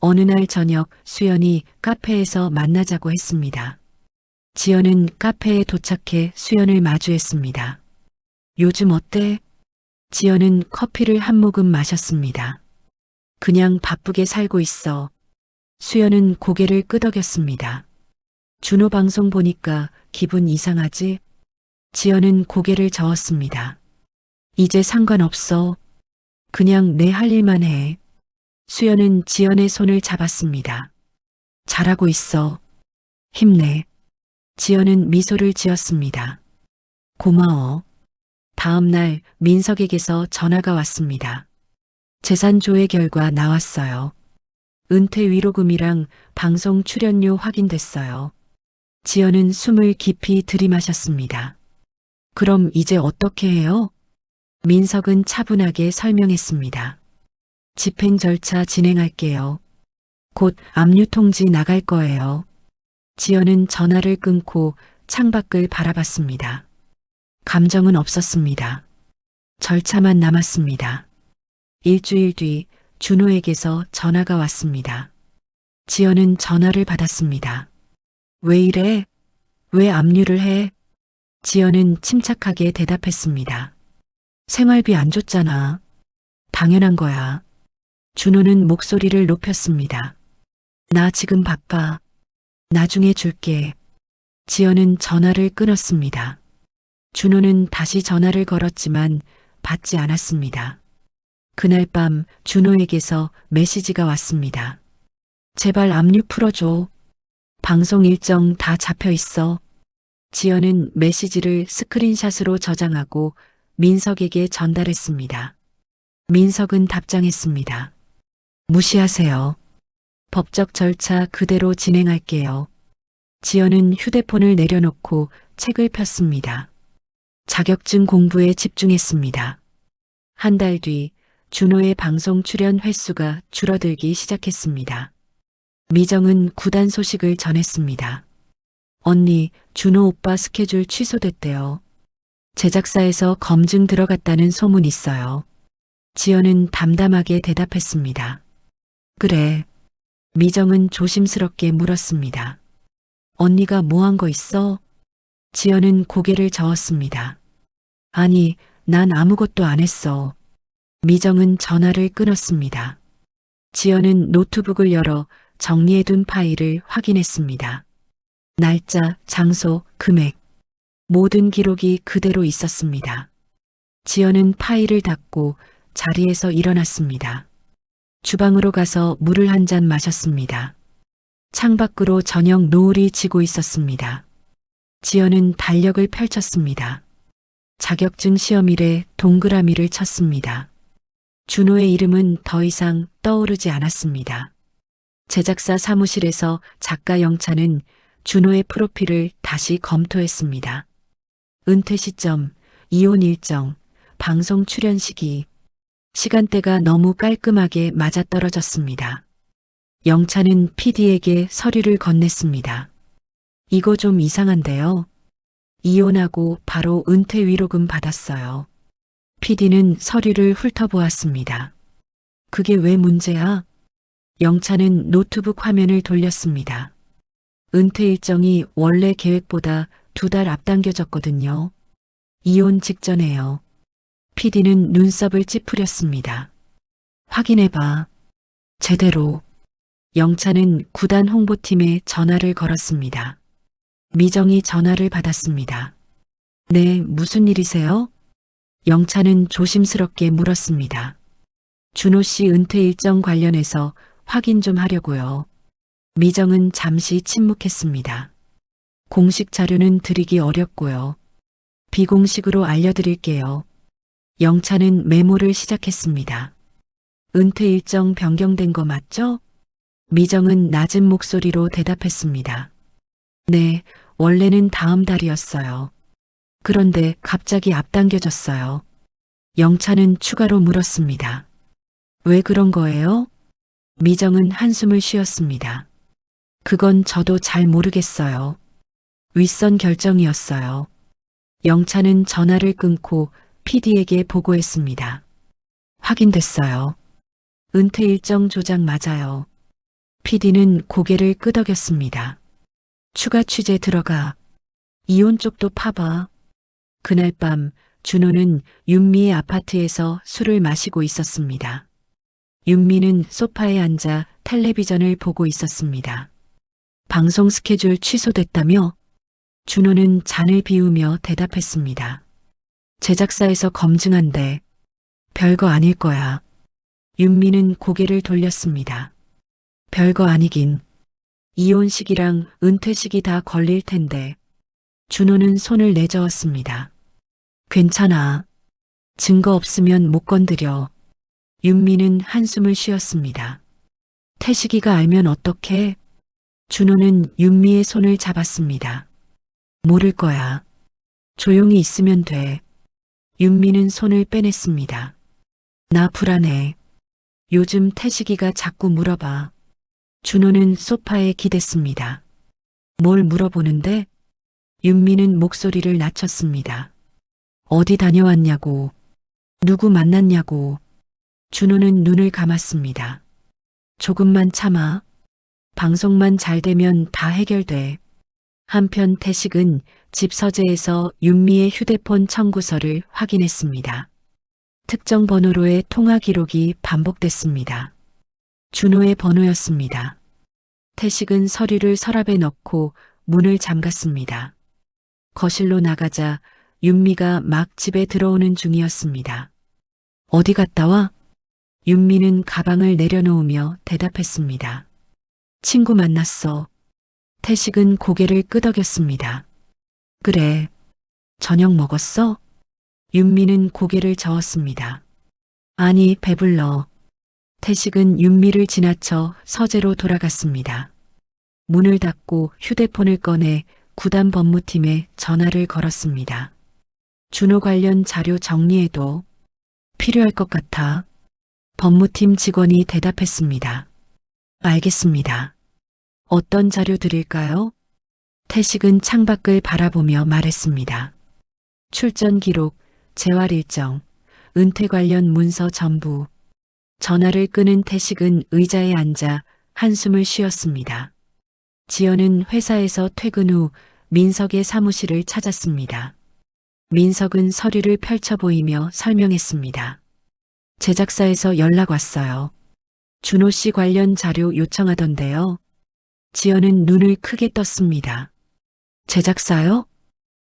어느 날 저녁 수연이 카페에서 만나자고 했습니다. 지연은 카페에 도착해 수연을 마주했습니다. 요즘 어때? 지연은 커피를 한 모금 마셨습니다. 그냥 바쁘게 살고 있어. 수연은 고개를 끄덕였습니다. 준호 방송 보니까 기분 이상하지? 지연은 고개를 저었습니다. 이제 상관없어. 그냥 내 할 일만 해. 수연은 지연의 손을 잡았습니다. 잘하고 있어. 힘내. 지연은 미소를 지었습니다. 고마워. 다음 날 민석에게서 전화가 왔습니다. 재산 조회 결과 나왔어요. 은퇴 위로금이랑 방송 출연료 확인됐어요. 지연은 숨을 깊이 들이마셨습니다. 그럼 이제 어떻게 해요? 민석은 차분하게 설명했습니다. 집행 절차 진행할게요. 곧 압류 통지 나갈 거예요. 지연은 전화를 끊고 창밖을 바라봤습니다. 감정은 없었습니다. 절차만 남았습니다. 일주일 뒤 준호에게서 전화가 왔습니다. 지연은 전화를 받았습니다. 왜 이래? 왜 압류를 해? 지연은 침착하게 대답했습니다. 생활비 안 줬잖아. 당연한 거야. 준호는 목소리를 높였습니다. 나 지금 바빠. 나중에 줄게. 지연은 전화를 끊었습니다. 준호는 다시 전화를 걸었지만 받지 않았습니다. 그날 밤 준호에게서 메시지가 왔습니다. 제발 압류 풀어줘. 방송 일정 다 잡혀 있어. 지연은 메시지를 스크린샷으로 저장하고 민석에게 전달했습니다. 민석은 답장했습니다. 무시하세요. 법적 절차 그대로 진행할게요. 지연은 휴대폰을 내려놓고 책을 폈습니다. 자격증 공부에 집중했습니다. 한 달 뒤 준호의 방송 출연 횟수가 줄어들기 시작했습니다. 미정은 구단 소식을 전했습니다. 언니, 준호 오빠 스케줄 취소됐대요. 제작사에서 검증 들어갔다는 소문 있어요. 지연은 담담하게 대답했습니다. 그래. 미정은 조심스럽게 물었습니다. 언니가 뭐 한 거 있어? 지연은 고개를 저었습니다. 아니, 난 아무것도 안 했어. 미정은 전화를 끊었습니다. 지연은 노트북을 열어 정리해둔 파일을 확인했습니다. 날짜, 장소, 금액, 모든 기록이 그대로 있었습니다. 지연은 파일을 닫고 자리에서 일어났습니다. 주방으로 가서 물을 한 잔 마셨습니다. 창밖으로 저녁 노을이 지고 있었습니다. 지연은 달력을 펼쳤습니다. 자격증 시험일에 동그라미를 쳤습니다. 준호의 이름은 더 이상 떠오르지 않았습니다. 제작사 사무실에서 작가 영찬은 준호의 프로필을 다시 검토했습니다. 은퇴 시점, 이혼 일정, 방송 출연 시기, 시간대가 너무 깔끔하게 맞아떨어졌습니다. 영찬은 PD에게 서류를 건넸습니다. 이거 좀 이상한데요. 이혼하고 바로 은퇴 위로금 받았어요. PD는 서류를 훑어보았습니다. 그게 왜 문제야? 영찬은 노트북 화면을 돌렸습니다. 은퇴 일정이 원래 계획보다 2달 앞당겨졌거든요. 이혼 직전에요. PD는 눈썹을 찌푸렸습니다. 확인해봐. 제대로. 영찬은 구단 홍보팀에 전화를 걸었습니다. 미정이 전화를 받았습니다. 네, 무슨 일이세요? 영찬은 조심스럽게 물었습니다. 준호 씨 은퇴 일정 관련해서 확인 좀 하려고요. 미정은 잠시 침묵했습니다. 공식 자료는 드리기 어렵고요. 비공식으로 알려드릴게요. 영찬은 메모를 시작했습니다. 은퇴 일정 변경된 거 맞죠? 미정은 낮은 목소리로 대답했습니다. 네, 원래는 다음 달이었어요. 그런데 갑자기 앞당겨졌어요. 영찬은 추가로 물었습니다. 왜 그런 거예요? 미정은 한숨을 쉬었습니다. 그건 저도 잘 모르겠어요. 윗선 결정이었어요. 영찬은 전화를 끊고 PD에게 보고했습니다. 확인됐어요. 은퇴 일정 조작 맞아요. PD는 고개를 끄덕였습니다. 추가 취재 들어가. 이혼 쪽도 파봐. 그날 밤 준호는 윤미의 아파트에서 술을 마시고 있었습니다. 윤미는 소파에 앉아 텔레비전을 보고 있었습니다. 방송 스케줄 취소됐다며? 준호는 잔을 비우며 대답했습니다. 제작사에서 검증한대. 별거 아닐 거야. 윤미는 고개를 돌렸습니다. 별거 아니긴. 이혼식이랑 은퇴식이 다 걸릴 텐데. 준호는 손을 내저었습니다. 괜찮아. 증거 없으면 못 건드려. 윤미는 한숨을 쉬었습니다. 태식이가 알면 어떡해? 준호는 윤미의 손을 잡았습니다. 모를 거야. 조용히 있으면 돼. 윤미는 손을 빼냈습니다. 나 불안해. 요즘 태식이가 자꾸 물어봐. 준호는 소파에 기댔습니다. 뭘 물어보는데? 윤미는 목소리를 낮췄습니다. 어디 다녀왔냐고. 누구 만났냐고. 준호는 눈을 감았습니다. 조금만 참아. 방송만 잘 되면 다 해결돼. 한편 태식은 집 서재에서 윤미의 휴대폰 청구서를 확인했습니다. 특정 번호로의 통화 기록이 반복됐습니다. 준호의 번호였습니다. 태식은 서류를 서랍에 넣고 문을 잠갔습니다. 거실로 나가자 윤미가 막 집에 들어오는 중이었습니다. 어디 갔다 와? 윤미는 가방을 내려놓으며 대답했습니다. 친구 만났어. 태식은 고개를 끄덕였습니다. 그래. 저녁 먹었어? 윤미는 고개를 저었습니다. 아니, 배불러. 태식은 윤미를 지나쳐 서재로 돌아갔습니다. 문을 닫고 휴대폰을 꺼내 구단 법무팀에 전화를 걸었습니다. 준호 관련 자료 정리해도 필요할 것 같아. 법무팀 직원이 대답했습니다. 알겠습니다. 어떤 자료 드릴까요? 태식은 창밖을 바라보며 말했습니다. 출전 기록, 재활 일정, 은퇴 관련 문서 전부. 전화를 끄는 태식은 의자에 앉아 한숨을 쉬었습니다. 지연은 회사에서 퇴근 후 민석의 사무실을 찾았습니다. 민석은 서류를 펼쳐 보이며 설명했습니다. 제작사에서 연락 왔어요. 준호 씨 관련 자료 요청하던데요. 지연은 눈을 크게 떴습니다. 제작사요?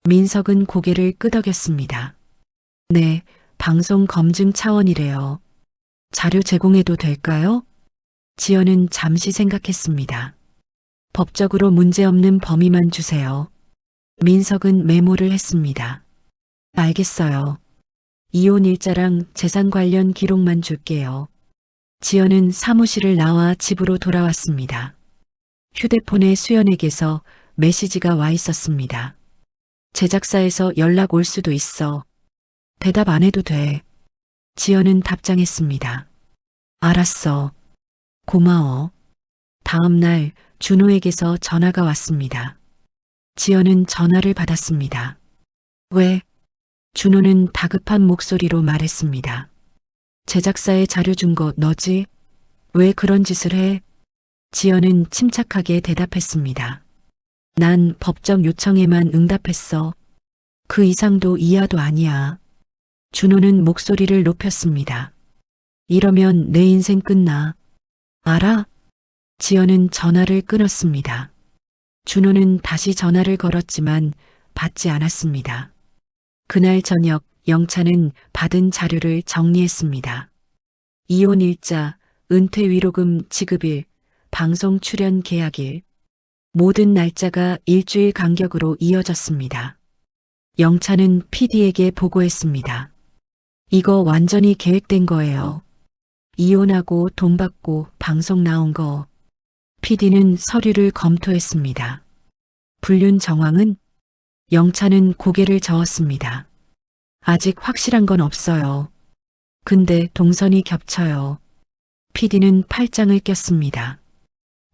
민석은 고개를 끄덕였습니다. 네, 방송 검증 차원이래요. 자료 제공해도 될까요? 지연은 잠시 생각했습니다. 법적으로 문제없는 범위만 주세요. 민석은 메모를 했습니다. 알겠어요. 이혼 일자랑 재산 관련 기록만 줄게요. 지연은 사무실을 나와 집으로 돌아왔습니다. 휴대폰에 수연에게서 메시지가 와 있었습니다. 제작사에서 연락 올 수도 있어. 대답 안 해도 돼. 지연은 답장했습니다. 알았어. 고마워. 다음 날 준호에게서 전화가 왔습니다. 지연은 전화를 받았습니다. 왜? 준호는 다급한 목소리로 말했습니다. 제작사에 자료 준 거 너지? 왜 그런 짓을 해? 지연은 침착하게 대답했습니다. 난 법적 요청에만 응답했어. 그 이상도 이하도 아니야. 준호는 목소리를 높였습니다. 이러면 내 인생 끝나. 알아? 지연은 전화를 끊었습니다. 준호는 다시 전화를 걸었지만 받지 않았습니다. 그날 저녁 영찬은 받은 자료를 정리했습니다. 이혼 일자, 은퇴 위로금 지급일, 방송 출연 계약일, 모든 날짜가 일주일 간격으로 이어졌습니다. 영찬은 PD에게 보고했습니다. 이거 완전히 계획된 거예요. 이혼하고 돈 받고 방송 나온 거. PD는 서류를 검토했습니다. 불륜 정황은? 영찬은 고개를 저었습니다. 아직 확실한 건 없어요. 근데 동선이 겹쳐요. PD는 팔짱을 꼈습니다.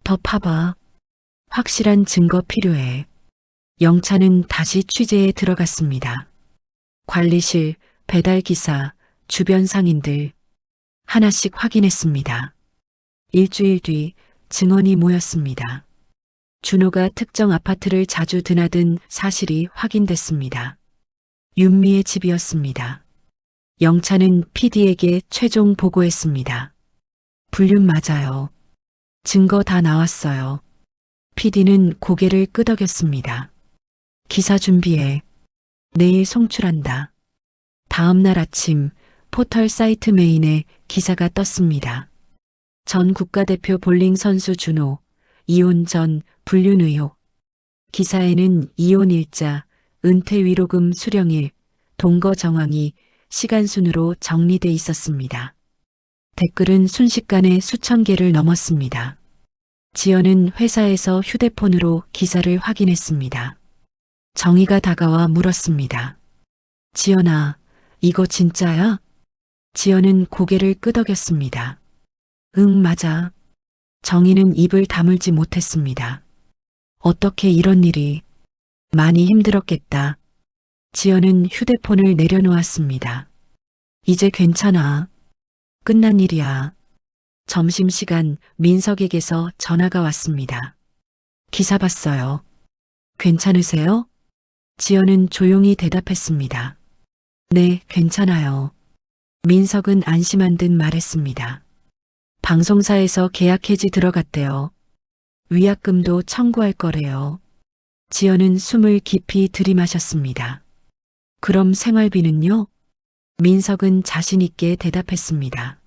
더 파봐. 확실한 증거 필요해. 영찬은 다시 취재에 들어갔습니다. 관리실, 배달기사, 주변 상인들 하나씩 확인했습니다. 일주일 뒤 증언이 모였습니다. 준호가 특정 아파트를 자주 드나든 사실이 확인됐습니다. 윤미의 집이었습니다. 영찬은 PD에게 최종 보고했습니다. 불륜 맞아요. 증거 다 나왔어요. PD는 고개를 끄덕였습니다. 기사 준비해. 내일 송출한다. 다음 날 아침 포털 사이트 메인에 기사가 떴습니다. 전 국가대표 볼링 선수 준호, 이혼 전 불륜 의혹. 기사에는 이혼 일자, 은퇴 위로금 수령일, 동거 정황이 시간순으로 정리돼 있었습니다. 댓글은 순식간에 수천 개를 넘었습니다. 지연은 회사에서 휴대폰으로 기사를 확인했습니다. 정희가 다가와 물었습니다. 지연아, 이거 진짜야? 지연은 고개를 끄덕였습니다. 응, 맞아. 정희는 입을 다물지 못했습니다. 어떻게 이런 일이. 많이 힘들었겠다. 지연은 휴대폰을 내려놓았습니다. 이제 괜찮아. 끝난 일이야. 점심시간 민석에게서 전화가 왔습니다. 기사 봤어요. 괜찮으세요? 지연은 조용히 대답했습니다. 네, 괜찮아요. 민석은 안심한 듯 말했습니다. 방송사에서 계약 해지 들어갔대요. 위약금도 청구할 거래요. 지연은 숨을 깊이 들이마셨습니다. 그럼 생활비는요? 민석은 자신 있게 대답했습니다.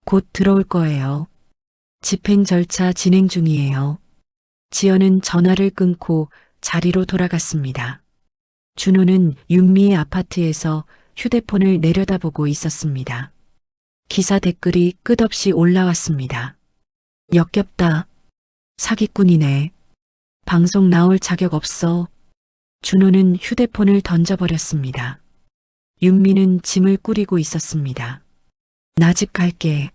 곧 들어올 거예요. 집행 절차 진행 중이에요. 지연은 전화를 끊고 자리로 돌아갔습니다. 준호는 윤미의 아파트에서 휴대폰을 내려다보고 있었습니다. 기사 댓글이 끝없이 올라왔습니다. 역겹다. 사기꾼이네. 방송 나올 자격 없어. 준호는 휴대폰을 던져버렸습니다. 윤미는 짐을 꾸리고 있었습니다. 나 집 갈게.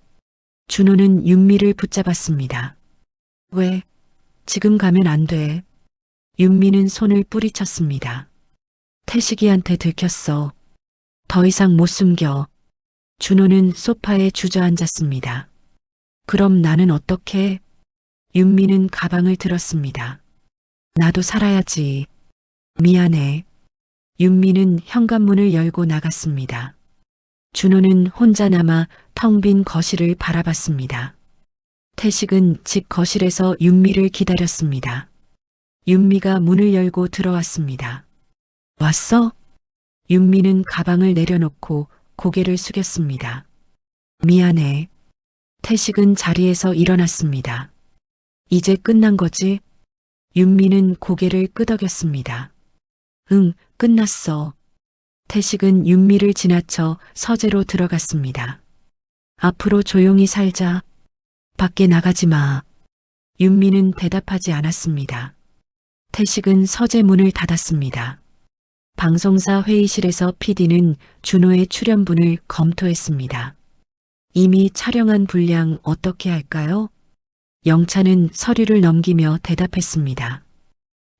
준호는 윤미를 붙잡았습니다. 왜? 지금 가면 안 돼. 윤미는 손을 뿌리쳤습니다. 태식이한테 들켰어. 더 이상 못 숨겨. 준호는 소파에 주저앉았습니다. 그럼 나는 어떻게? 윤미는 가방을 들었습니다. 나도 살아야지. 미안해. 윤미는 현관문을 열고 나갔습니다. 준호는 혼자 남아 텅 빈 거실을 바라봤습니다. 태식은 집 거실에서 윤미를 기다렸습니다. 윤미가 문을 열고 들어왔습니다. 왔어? 윤미는 가방을 내려놓고 고개를 숙였습니다. 미안해. 태식은 자리에서 일어났습니다. 이제 끝난 거지? 윤미는 고개를 끄덕였습니다. 응, 끝났어. 태식은 윤미를 지나쳐 서재로 들어갔습니다. 앞으로 조용히 살자. 밖에 나가지 마. 윤미는 대답하지 않았습니다. 태식은 서재 문을 닫았습니다. 방송사 회의실에서 PD는 준호의 출연분을 검토했습니다. 이미 촬영한 분량 어떻게 할까요? 영찬은 서류를 넘기며 대답했습니다.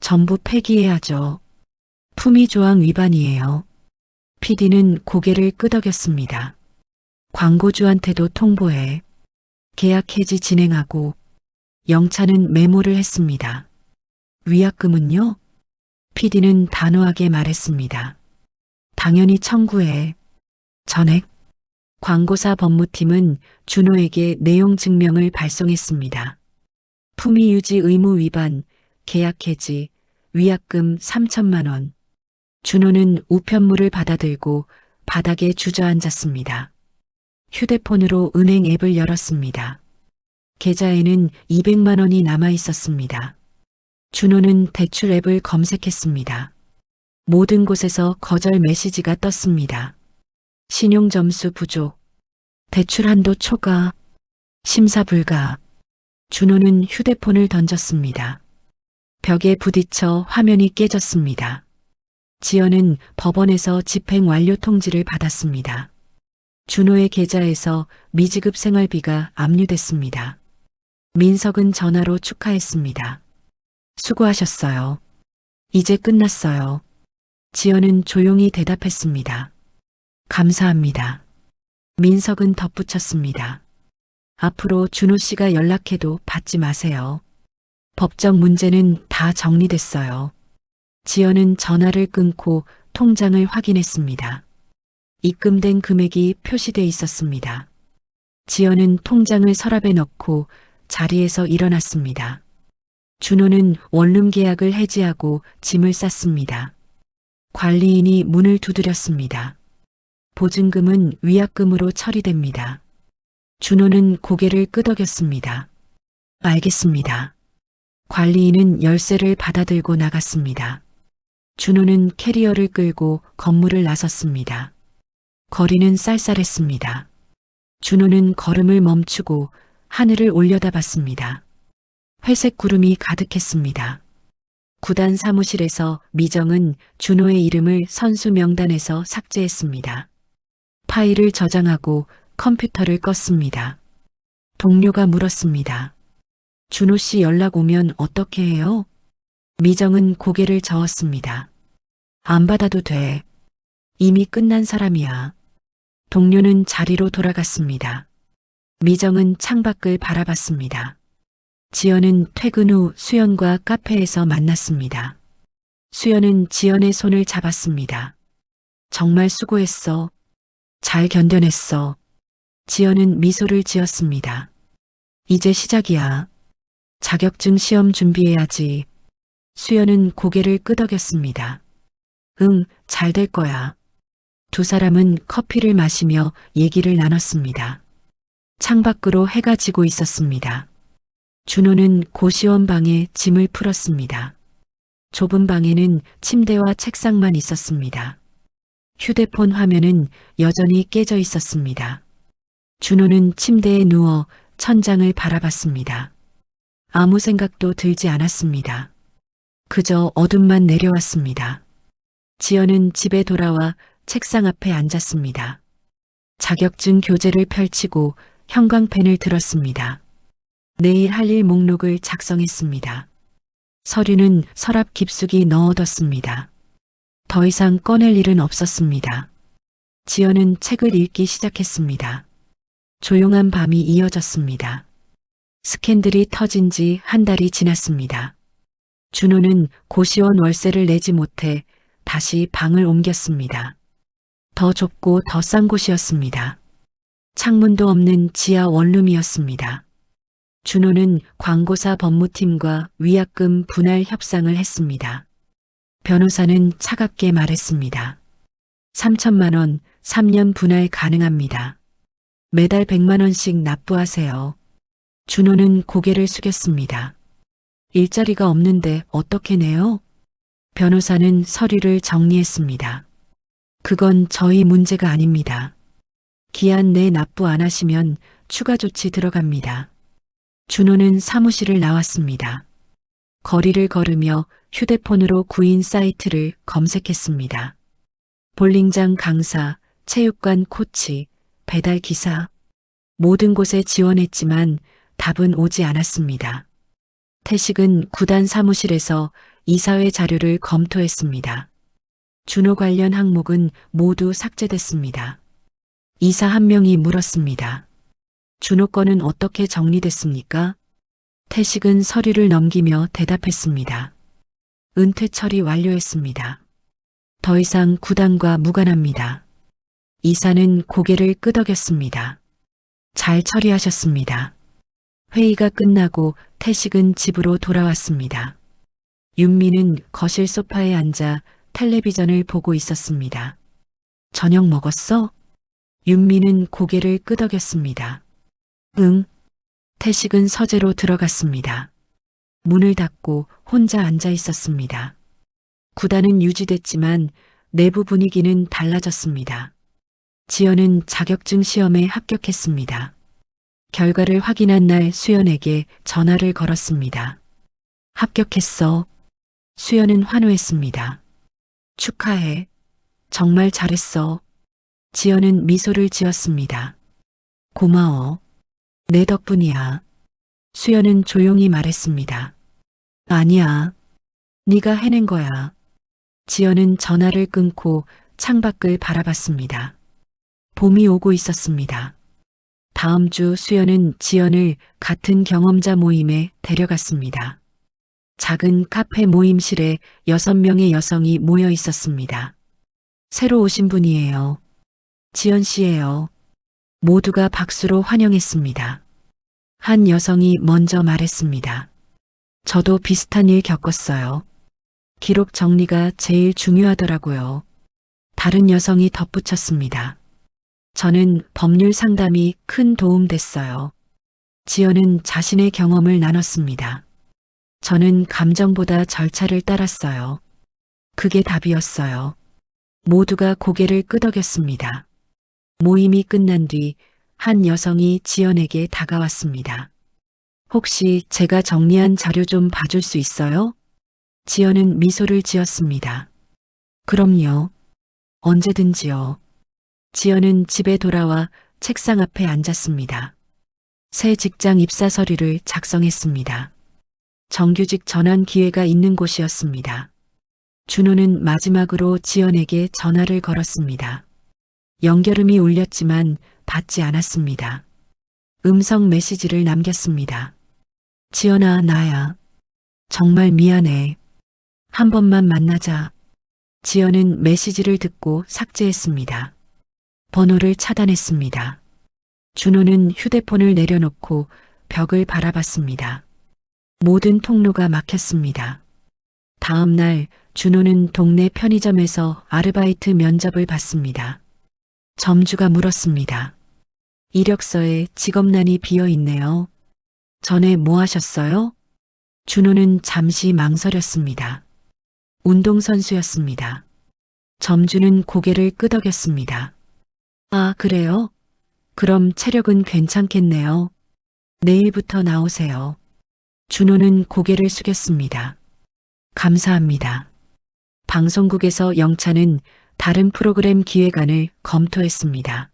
전부 폐기해야죠. 품위조항 위반이에요. PD는 고개를 끄덕였습니다. 광고주한테도 통보해. 계약 해지 진행하고. 영찬은 메모를 했습니다. 위약금은요? PD는 단호하게 말했습니다. 당연히 청구해. 전액. 광고사 법무팀은 준호에게 내용 증명을 발송했습니다. 품위유지 의무 위반, 계약 해지, 위약금 3천만 원. 준호는 우편물을 받아들고 바닥에 주저앉았습니다. 휴대폰으로 은행 앱을 열었습니다. 계좌에는 200만 원이 남아 있었습니다. 준호는 대출 앱을 검색했습니다. 모든 곳에서 거절 메시지가 떴습니다. 신용 점수 부족, 대출 한도 초과, 심사 불가. 준호는 휴대폰을 던졌습니다. 벽에 부딪혀 화면이 깨졌습니다. 지연은 법원에서 집행 완료 통지를 받았습니다. 준호의 계좌에서 미지급 생활비가 압류됐습니다. 민석은 전화로 축하했습니다. 수고하셨어요. 이제 끝났어요. 지연은 조용히 대답했습니다. 감사합니다. 민석은 덧붙였습니다. 앞으로 준호 씨가 연락해도 받지 마세요. 법적 문제는 다 정리됐어요. 지연은 전화를 끊고 통장을 확인했습니다. 입금된 금액이 표시돼 있었습니다. 지연은 통장을 서랍에 넣고 자리에서 일어났습니다. 준호는 원룸 계약을 해지하고 짐을 쌌습니다. 관리인이 문을 두드렸습니다. 보증금은 위약금으로 처리됩니다. 준호는 고개를 끄덕였습니다. 알겠습니다. 관리인은 열쇠를 받아들고 나갔습니다. 준호는 캐리어를 끌고 건물을 나섰습니다. 거리는 쌀쌀했습니다. 준호는 걸음을 멈추고 하늘을 올려다봤습니다. 회색 구름이 가득했습니다. 구단 사무실에서 미정은 준호의 이름을 선수 명단에서 삭제했습니다. 파일을 저장하고 컴퓨터를 껐습니다. 동료가 물었습니다. 준호 씨 연락 오면 어떻게 해요? 미정은 고개를 저었습니다. 안 받아도 돼. 이미 끝난 사람이야. 동료는 자리로 돌아갔습니다. 미정은 창밖을 바라봤습니다. 지연은 퇴근 후 수연과 카페에서 만났습니다. 수연은 지연의 손을 잡았습니다. 정말 수고했어. 잘 견뎌냈어. 지연은 미소를 지었습니다. 이제 시작이야. 자격증 시험 준비해야지. 수연은 고개를 끄덕였습니다. 응, 잘 될 거야. 두 사람은 커피를 마시며 얘기를 나눴습니다. 창밖으로 해가 지고 있었습니다. 준호는 고시원 방에 짐을 풀었습니다. 좁은 방에는 침대와 책상만 있었습니다. 휴대폰 화면은 여전히 깨져 있었습니다. 준호는 침대에 누워 천장을 바라봤습니다. 아무 생각도 들지 않았습니다. 그저 어둠만 내려왔습니다. 지연은 집에 돌아와 책상 앞에 앉았습니다. 자격증 교재를 펼치고 형광펜을 들었습니다. 내일 할 일 목록을 작성했습니다. 서류는 서랍 깊숙이 넣어뒀습니다. 더 이상 꺼낼 일은 없었습니다. 지연은 책을 읽기 시작했습니다. 조용한 밤이 이어졌습니다. 스캔들이 터진 지 한 달이 지났습니다. 준호는 고시원 월세를 내지 못해 다시 방을 옮겼습니다. 더 좁고 더 싼 곳이었습니다. 창문도 없는 지하 원룸이었습니다. 준호는 광고사 법무팀과 위약금 분할 협상을 했습니다. 변호사는 차갑게 말했습니다. 3천만 원 3년 분할 가능합니다. 매달 100만 원씩 납부하세요. 준호는 고개를 숙였습니다. 일자리가 없는데 어떻게 내요? 변호사는 서류를 정리했습니다. 그건 저희 문제가 아닙니다. 기한 내 납부 안 하시면 추가 조치 들어갑니다. 준호는 사무실을 나왔습니다. 거리를 걸으며 휴대폰으로 구인 사이트를 검색했습니다. 볼링장 강사, 체육관 코치, 배달 기사. 모든 곳에 지원했지만 답은 오지 않았습니다. 태식은 구단 사무실에서 이사회 자료를 검토했습니다. 준호 관련 항목은 모두 삭제됐습니다. 이사 한 명이 물었습니다. 준호 건은 어떻게 정리됐습니까? 태식은 서류를 넘기며 대답했습니다. 은퇴 처리 완료했습니다. 더 이상 구단과 무관합니다. 이사는 고개를 끄덕였습니다. 잘 처리하셨습니다. 회의가 끝나고 태식은 집으로 돌아왔습니다. 윤미는 거실 소파에 앉아 텔레비전을 보고 있었습니다. 저녁 먹었어? 윤미는 고개를 끄덕였습니다. 응. 태식은 서재로 들어갔습니다. 문을 닫고 혼자 앉아 있었습니다. 구단은 유지됐지만 내부 분위기는 달라졌습니다. 지연은 자격증 시험에 합격했습니다. 결과를 확인한 날 수연에게 전화를 걸었습니다. 합격했어. 수연은 환호했습니다. 축하해. 정말 잘했어. 지연은 미소를 지었습니다. 고마워. 내 덕분이야. 수연은 조용히 말했습니다. 아니야. 네가 해낸 거야. 지연은 전화를 끊고 창밖을 바라봤습니다. 봄이 오고 있었습니다. 다음 주 수연은 지연을 같은 경험자 모임에 데려갔습니다. 작은 카페 모임실에 6명의 여성이 모여 있었습니다. 새로 오신 분이에요. 지연 씨예요. 모두가 박수로 환영했습니다. 한 여성이 먼저 말했습니다. 저도 비슷한 일 겪었어요. 기록 정리가 제일 중요하더라고요. 다른 여성이 덧붙였습니다. 저는 법률 상담이 큰 도움 됐어요. 지연은 자신의 경험을 나눴습니다. 저는 감정보다 절차를 따랐어요. 그게 답이었어요. 모두가 고개를 끄덕였습니다. 모임이 끝난 뒤 한 여성이 지연에게 다가왔습니다. 혹시 제가 정리한 자료 좀 봐줄 수 있어요? 지연은 미소를 지었습니다. 그럼요. 언제든지요. 지연은 집에 돌아와 책상 앞에 앉았습니다. 새 직장 입사 서류를 작성했습니다. 정규직 전환 기회가 있는 곳이었습니다. 준호는 마지막으로 지연에게 전화를 걸었습니다. 연결음이 울렸지만 받지 않았습니다. 음성 메시지를 남겼습니다. 지연아, 나야. 정말 미안해. 한 번만 만나자. 지연은 메시지를 듣고 삭제했습니다. 번호를 차단했습니다. 준호는 휴대폰을 내려놓고 벽을 바라봤습니다. 모든 통로가 막혔습니다. 다음 날 준호는 동네 편의점에서 아르바이트 면접을 봤습니다. 점주가 물었습니다. 이력서에 직업란이 비어 있네요. 전에 뭐 하셨어요? 준호는 잠시 망설였습니다. 운동선수였습니다. 점주는 고개를 끄덕였습니다. 아, 그래요? 그럼 체력은 괜찮겠네요. 내일부터 나오세요. 준호는 고개를 숙였습니다. 감사합니다. 방송국에서 영찬은 다른 프로그램 기획안을 검토했습니다.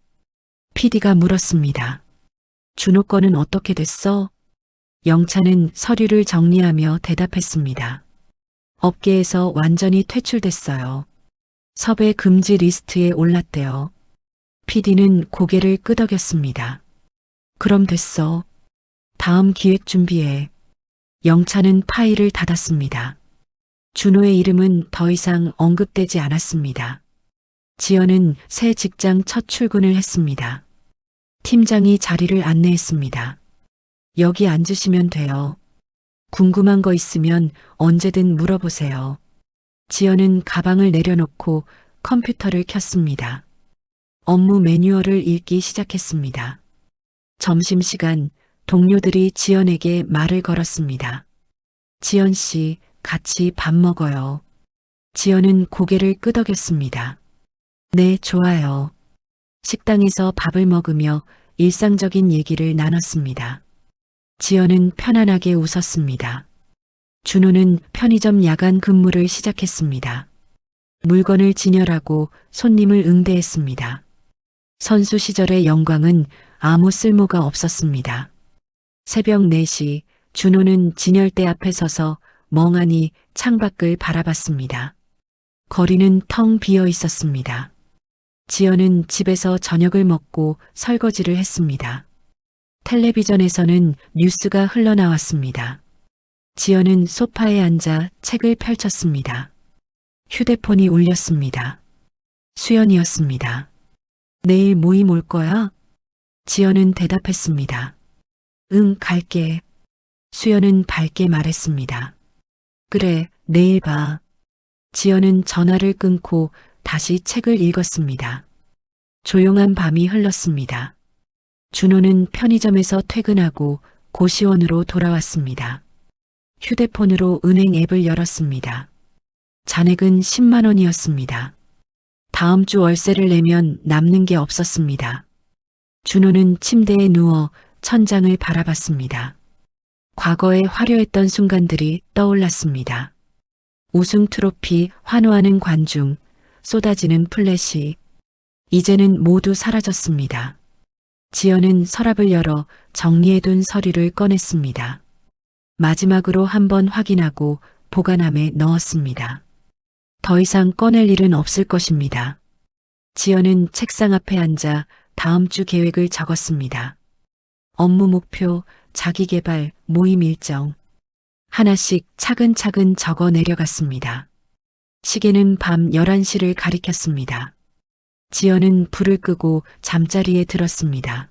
PD가 물었습니다. 준호 건은 어떻게 됐어? 영찬은 서류를 정리하며 대답했습니다. 업계에서 완전히 퇴출됐어요. 섭외 금지 리스트에 올랐대요. PD는 고개를 끄덕였습니다. 그럼 됐어. 다음 기획 준비해. 영찬은 파일을 닫았습니다. 준호의 이름은 더 이상 언급되지 않았습니다. 지연은 새 직장 첫 출근을 했습니다. 팀장이 자리를 안내했습니다. 여기 앉으시면 돼요. 궁금한 거 있으면 언제든 물어보세요. 지연은 가방을 내려놓고 컴퓨터를 켰습니다. 업무 매뉴얼을 읽기 시작했습니다. 점심시간 동료들이 지연에게 말을 걸었습니다. 지연 씨, 같이 밥 먹어요. 지연은 고개를 끄덕였습니다. 네, 좋아요. 식당에서 밥을 먹으며 일상적인 얘기를 나눴습니다. 지연은 편안하게 웃었습니다. 준호는 편의점 야간 근무를 시작했습니다. 물건을 진열하고 손님을 응대했습니다. 선수 시절의 영광은 아무 쓸모가 없었습니다. 새벽 4시 준호는 진열대 앞에 서서 멍하니 창밖을 바라봤습니다. 거리는 텅 비어 있었습니다. 지연은 집에서 저녁을 먹고 설거지를 했습니다. 텔레비전에서는 뉴스가 흘러나왔습니다. 지연은 소파에 앉아 책을 펼쳤습니다. 휴대폰이 울렸습니다. 수연이었습니다. 내일 모임 올 거야? 지연은 대답했습니다. 응, 갈게. 수연은 밝게 말했습니다. 그래, 내일 봐. 지연은 전화를 끊고 다시 책을 읽었습니다. 조용한 밤이 흘렀습니다. 준호는 편의점에서 퇴근하고 고시원으로 돌아왔습니다. 휴대폰으로 은행 앱을 열었습니다. 잔액은 10만 원이었습니다. 다음 주 월세를 내면 남는 게 없었습니다. 준호는 침대에 누워 천장을 바라봤습니다. 과거에 화려했던 순간들이 떠올랐습니다. 우승 트로피, 환호하는 관중, 쏟아지는 플래시. 이제는 모두 사라졌습니다. 지연은 서랍을 열어 정리해둔 서류를 꺼냈습니다. 마지막으로 한번 확인하고 보관함에 넣었습니다. 더 이상 꺼낼 일은 없을 것입니다. 지연은 책상 앞에 앉아 다음 주 계획을 적었습니다. 업무 목표, 자기개발, 모임 일정. 하나씩 차근차근 적어 내려갔습니다. 시계는 밤 11시를 가리켰습니다. 지연은 불을 끄고 잠자리에 들었습니다.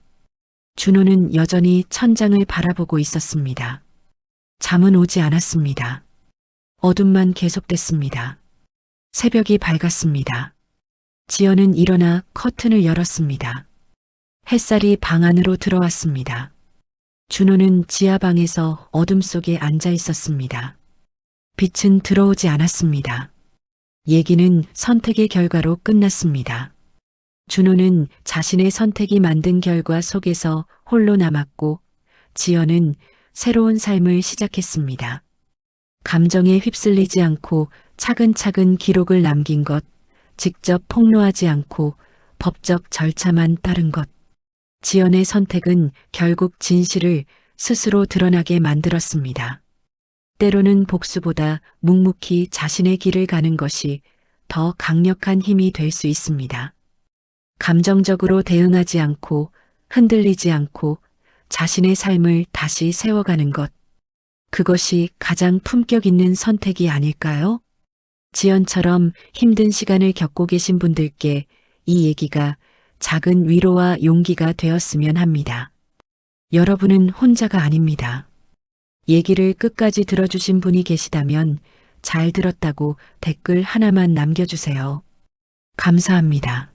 준호는 여전히 천장을 바라보고 있었습니다. 잠은 오지 않았습니다. 어둠만 계속됐습니다. 새벽이 밝았습니다. 지연은 일어나 커튼을 열었습니다. 햇살이 방 안으로 들어왔습니다. 준호는 지하방에서 어둠 속에 앉아 있었습니다. 빛은 들어오지 않았습니다. 얘기는 선택의 결과로 끝났습니다. 준호는 자신의 선택이 만든 결과 속에서 홀로 남았고 지연은 새로운 삶을 시작했습니다. 감정에 휩쓸리지 않고 차근차근 기록을 남긴 것, 직접 폭로하지 않고 법적 절차만 따른 것. 지연의 선택은 결국 진실을 스스로 드러나게 만들었습니다. 때로는 복수보다 묵묵히 자신의 길을 가는 것이 더 강력한 힘이 될 수 있습니다. 감정적으로 대응하지 않고 흔들리지 않고 자신의 삶을 다시 세워가는 것. 그것이 가장 품격 있는 선택이 아닐까요? 지연처럼 힘든 시간을 겪고 계신 분들께 이 얘기가 작은 위로와 용기가 되었으면 합니다. 여러분은 혼자가 아닙니다. 얘기를 끝까지 들어주신 분이 계시다면 잘 들었다고 댓글 하나만 남겨주세요. 감사합니다.